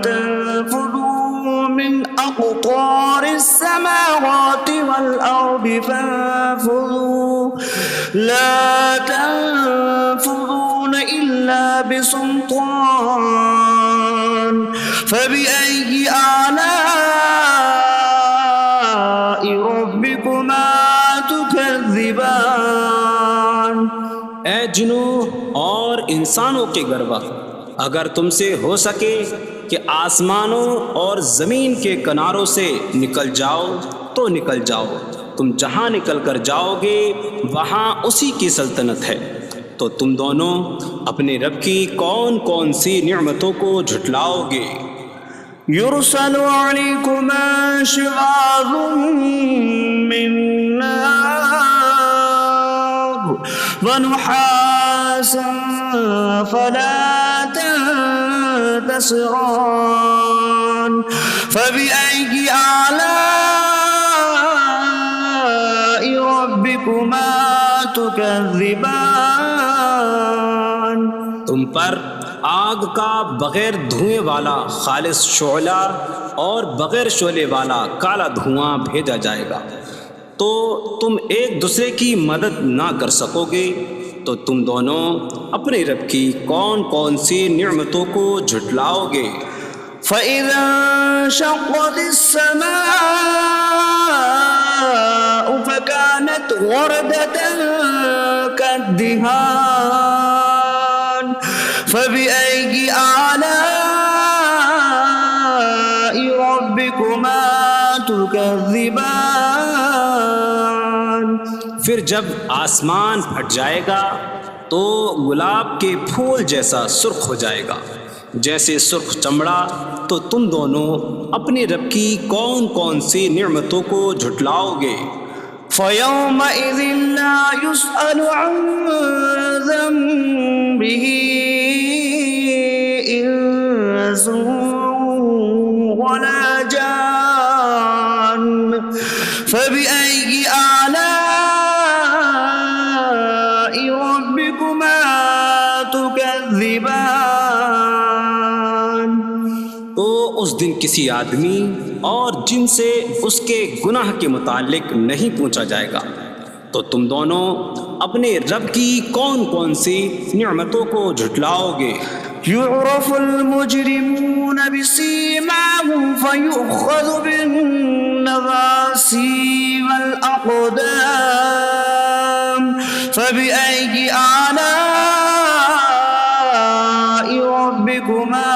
تنفذوا من أقطار السماوات والأرض فانفذوا لا تنفذون إلا بسلطان فبأي آلاء ربكما تكذبان. اے جنوں اور انسانوں کے گروا، اگر تم سے ہو سکے کہ آسمانوں اور زمین کے کناروں سے نکل جاؤ تو نکل جاؤ، تم جہاں نکل کر جاؤ گے وہاں اسی کی سلطنت ہے، تو تم دونوں اپنے رب کی کون کون سی نعمتوں کو جھٹلاؤ گے؟ يرسل عليكما شواظ من نار ونحاسا فلا تنتصران فبأي آلاء ربكما تكذبان. تم پر آگ کا بغیر دھوئیں والا خالص شعلہ اور بغیر شعلے والا کالا دھواں بھیجا جائے گا، تو تم ایک دوسرے کی مدد نہ کر سکو گے، تو تم دونوں اپنے رب کی کون کون سی نعمتوں کو جھٹلاؤ گے؟ فَإِذَا انشَقَّتِ السَّمَاءُ فَكَانَتْ وَرْدَةً كَالدِّهَانِ فَبِأَيِّ آلَاءِ رَبِّكُمَا تُكَذِّبَانِ. پھر جب آسمان پھٹ جائے گا تو گلاب کے پھول جیسا سرخ ہو جائے گا جیسے سرخ چمڑا، تو تم دونوں اپنے رب کی کون کون سی نعمتوں کو جھٹلاؤ گے؟ فيومئذ لا يسأل عن ذنبه إنس ولا جان فبأي آلاء ربكما تكذبان. تو اس دن کسی آدمی اور جن سے اس کے گناہ کے متعلق نہیں پوچھا جائے گا. تو تم دونوں اپنے رب کی کون کون سی نعمتوں کو جھٹلاؤ گے. يعرف المجرمون بسيماهم فيؤخذ بالنواصي والأقدام فبأي آلاء ربكما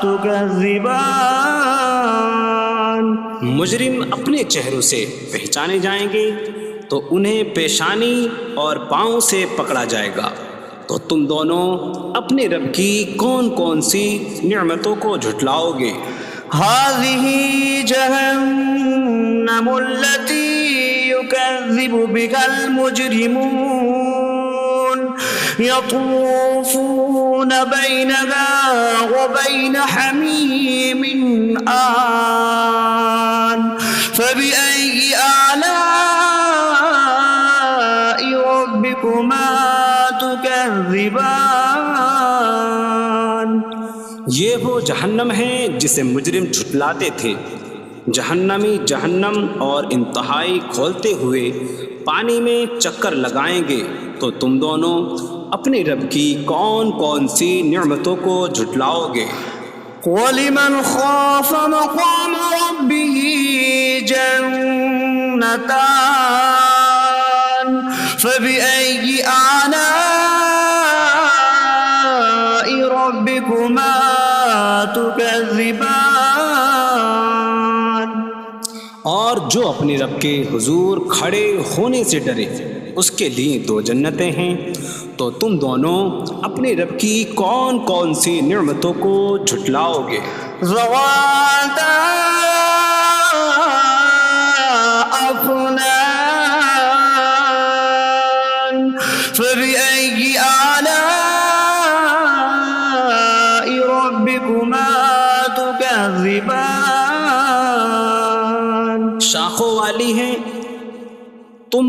تكذبان. مجرم اپنے چہروں سے پہچانے جائیں گے تو انہیں پیشانی اور پاؤں سے پکڑا جائے گا. تو تم دونوں اپنے رب کی کون کون سی نعمتوں کو جھٹلاؤ گے. هذه جهنم التي يكذب بها المجرمون يطوفون بينها وبين حميم آن فبأي آلاء ربكما تكذبان. یہ وہ جہنم ہے جسے مجرم جھٹلاتے تھے. جہنمی جہنم اور انتہائی کھولتے ہوئے پانی میں چکر لگائیں گے. تو تم دونوں اپنے رب کی کون کون سی نعمتوں کو جھٹلاؤ گے. وَلِمَنْ خَافَ مَقَامَ رَبِّهِ جَنَّتَانِ فَبِأَيِّ آلَاءِ رَبِّكُمَا تُكَذِّبَانِ. اور جو اپنے رب کے حضور کھڑے ہونے سے ڈرے اس کے لیے 2 جنتیں ہیں. تو تم دونوں اپنے رب کی کون کون سی نعمتوں کو جھٹلاؤ گے. ذواتا أفنان فبأي آلاء ربكما تكذبان. شاخوں والی ہیں. تم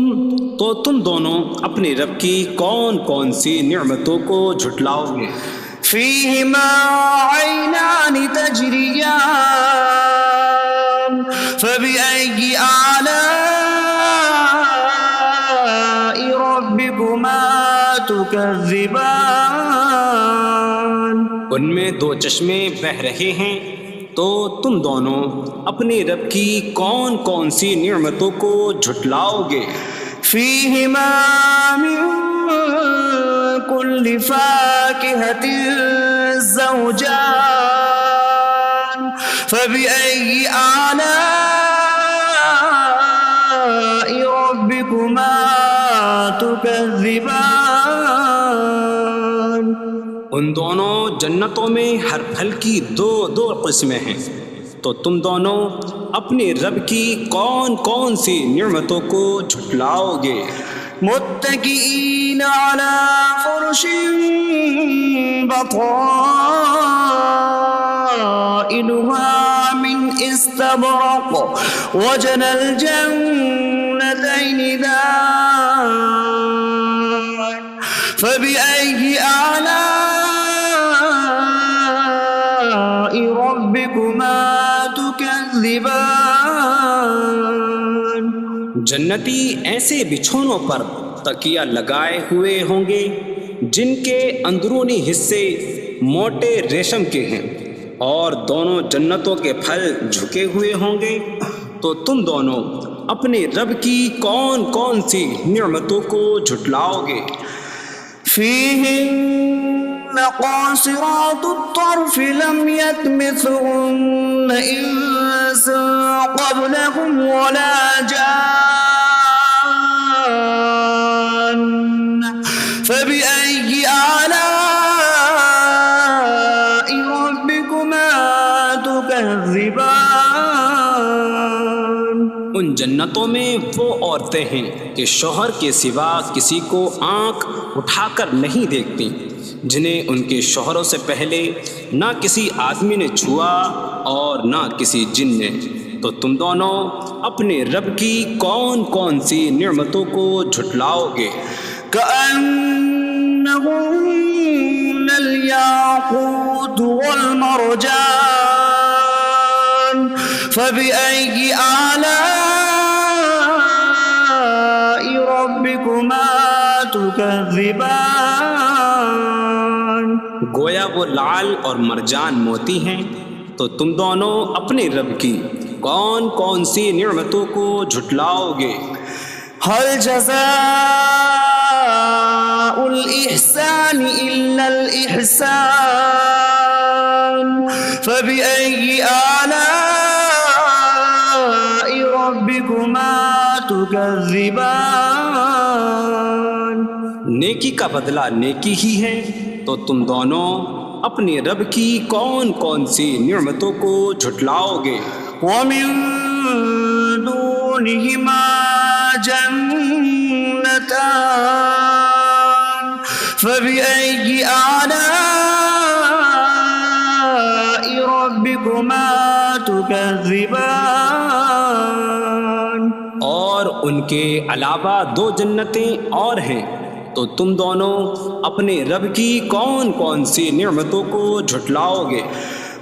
دونوں اپنے رب کی کون کون سی نعمتوں کو جھٹلاؤ گے. فيهما عينان تجريان فبأي آلاء ربكما تكذبان. ان میں 2 چشمے بہہ رہے ہیں. تو تم دونوں اپنے رب کی کون کون سی نعمتوں کو جھٹلاؤ گے. فيهما من كل فاكهة زوجان فبأي آلاء ربكما تكذبان. ان دونوں جنتوں میں ہر پھل کی 2 قسمیں ہیں. تو تم دونوں اپنے رب کی کون کون سی نعمتوں کو جھٹلاؤ گے. متكئين على فرش بطائنها من استبرق وجنى الجنتين دان فبأي آلاء ربكما تكذبان. جنتی ایسے بچھونوں پر تکیہ لگائے ہوئے ہوں گے جن کے اندرونی حصے موٹے ریشم کے ہیں اور دونوں جنتوں کے پھل جھکے ہوئے ہوں گے. تو تم دونوں اپنے رب کی کون کون سی نعمتوں کو جھٹلاؤ گے. فيهن قاصرات الطرف لم يطمثهن إنس قبلهم ولا جان فبأي آلاء ربكما تكذبان. ان جنتوں میں وہ عورتیں ہیں کہ شوہر کے سوا کسی کو آنکھ اٹھا کر نہیں دیکھتی، جنہیں ان کے شوہروں سے پہلے نہ کسی آدمی نے چھوا اور نہ کسی جن نے۔ تو تم دونوں اپنے رب کی کون کون سی نعمتوں کو جھٹلاؤ گے؟ كأنهن الياقوت والمرجان فبأي آلاء ربكما تكذبان۔ گویا وہ لعل اور مرجان موتی ہیں۔ تو تم دونوں اپنے رب کی کون کون سی نعمتوں کو جھٹلاؤ گے؟ هل جزاء الإحسان إلا الإحسان فبأي آلاء ربكما تكذبان۔ نیکی کا بدلہ نیکی ہی ہے، تو تم دونوں اپنے رب کی کون کون سی نعمتوں کو جھٹلاؤ گے؟ ومن دونهما جنتان فبأي آلاء ربكما تكذبان۔ اور ان کے علاوہ دو جنتیں اور ہیں، تو تم دونوں اپنے رب کی کون کون سی نعمتوں کو جھٹلاؤ گے؟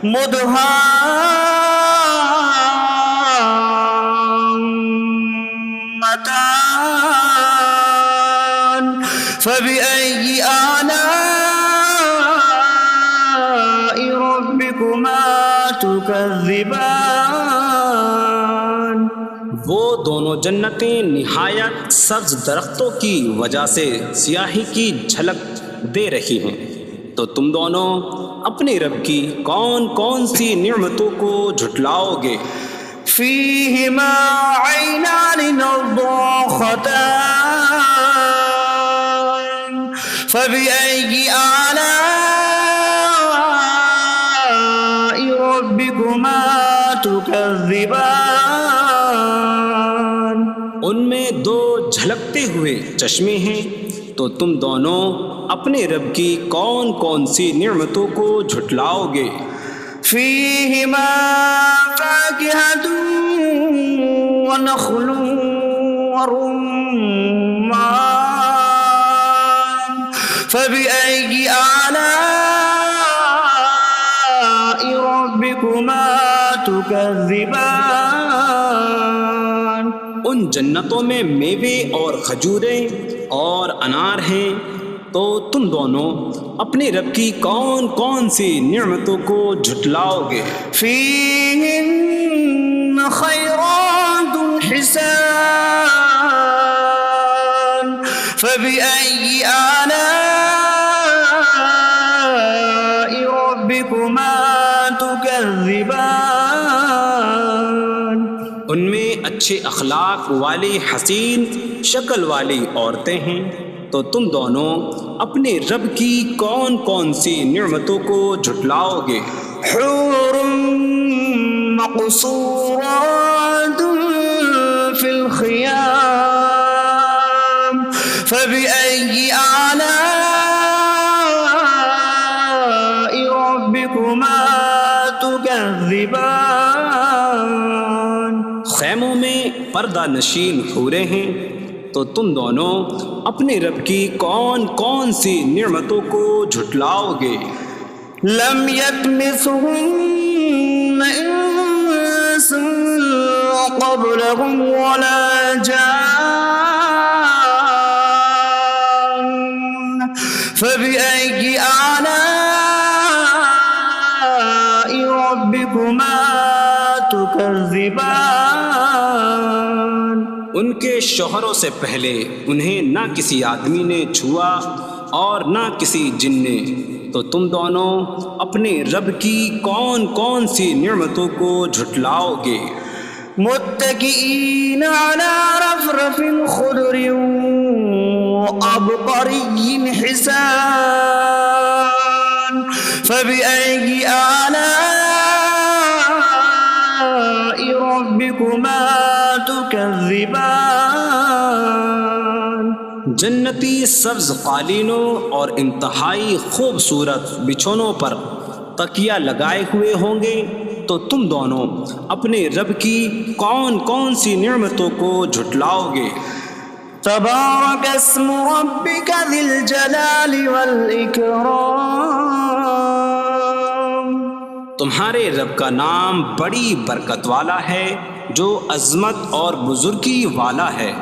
مدهامتان فبأي آلاء ربكما تكذبان۔ وہ دونوں جنتیں نہایت سبز درختوں کی وجہ سے سیاہی کی جھلک دے رہی ہیں، تو تم دونوں اپنے رب کی کون کون سی نعمتوں کو جھٹلاؤ گے؟ فيهما عينان نضاختان فبأي آلاء ربكما تكذبان۔ ان میں دو جھلکتے ہوئے چشمے ہیں، تو تم دونوں اپنے رب کی کون کون سی نعمتوں کو جھٹلاؤ گے؟ فيهما فاكهة ونخل ورمان فبأي آلاء ربكما تكذبان۔ ان جنتوں میں میوے اور کھجوریں اور انار ہیں، تو تم دونوں اپنے رب کی کون کون سی نعمتوں کو جھٹلاؤ گے؟ فيهن خيرات حسان فبأي آلاء ربكما تكذبان۔ ان میں اچھے اخلاق والی حسین شکل والی عورتیں ہیں، تو تم دونوں اپنے رب کی کون کون سی نعمتوں کو جھٹلاؤ گے؟ حور مقصورات في الخيام فبأي آلاء ربكما تكذبان۔ خیموں میں پردہ نشین حوریں ہیں، تو تم دونوں اپنے رب کی کون کون سی نعمتوں کو جھٹلاؤ گے؟ لم يطمثهن انس قبلهم ولا جان فبأي آلاء ربكما تكذبان۔ ان کے شوہروں سے پہلے انہیں نہ کسی آدمی نے چھوا اور نہ کسی جن نے، تو تم دونوں اپنے رب کی کون کون سی نعمتوں کو جھٹلاؤ گے؟ متكئين على رفرف خضر وعبقري حسان فبأي آلاء ربكما تكذبان۔ جنتی سبز قالینوں اور انتہائی خوبصورت بچھونوں پر تکیہ لگائے ہوئے ہوں گے، تو تم دونوں اپنے رب کی کون کون سی نعمتوں کو جھٹلاؤ گے؟ تبارک اسم ربک ذی الجلال والاکرام، تمہارے رب کا نام بڑی برکت والا ہے جو عظمت اور بزرگی والا ہے۔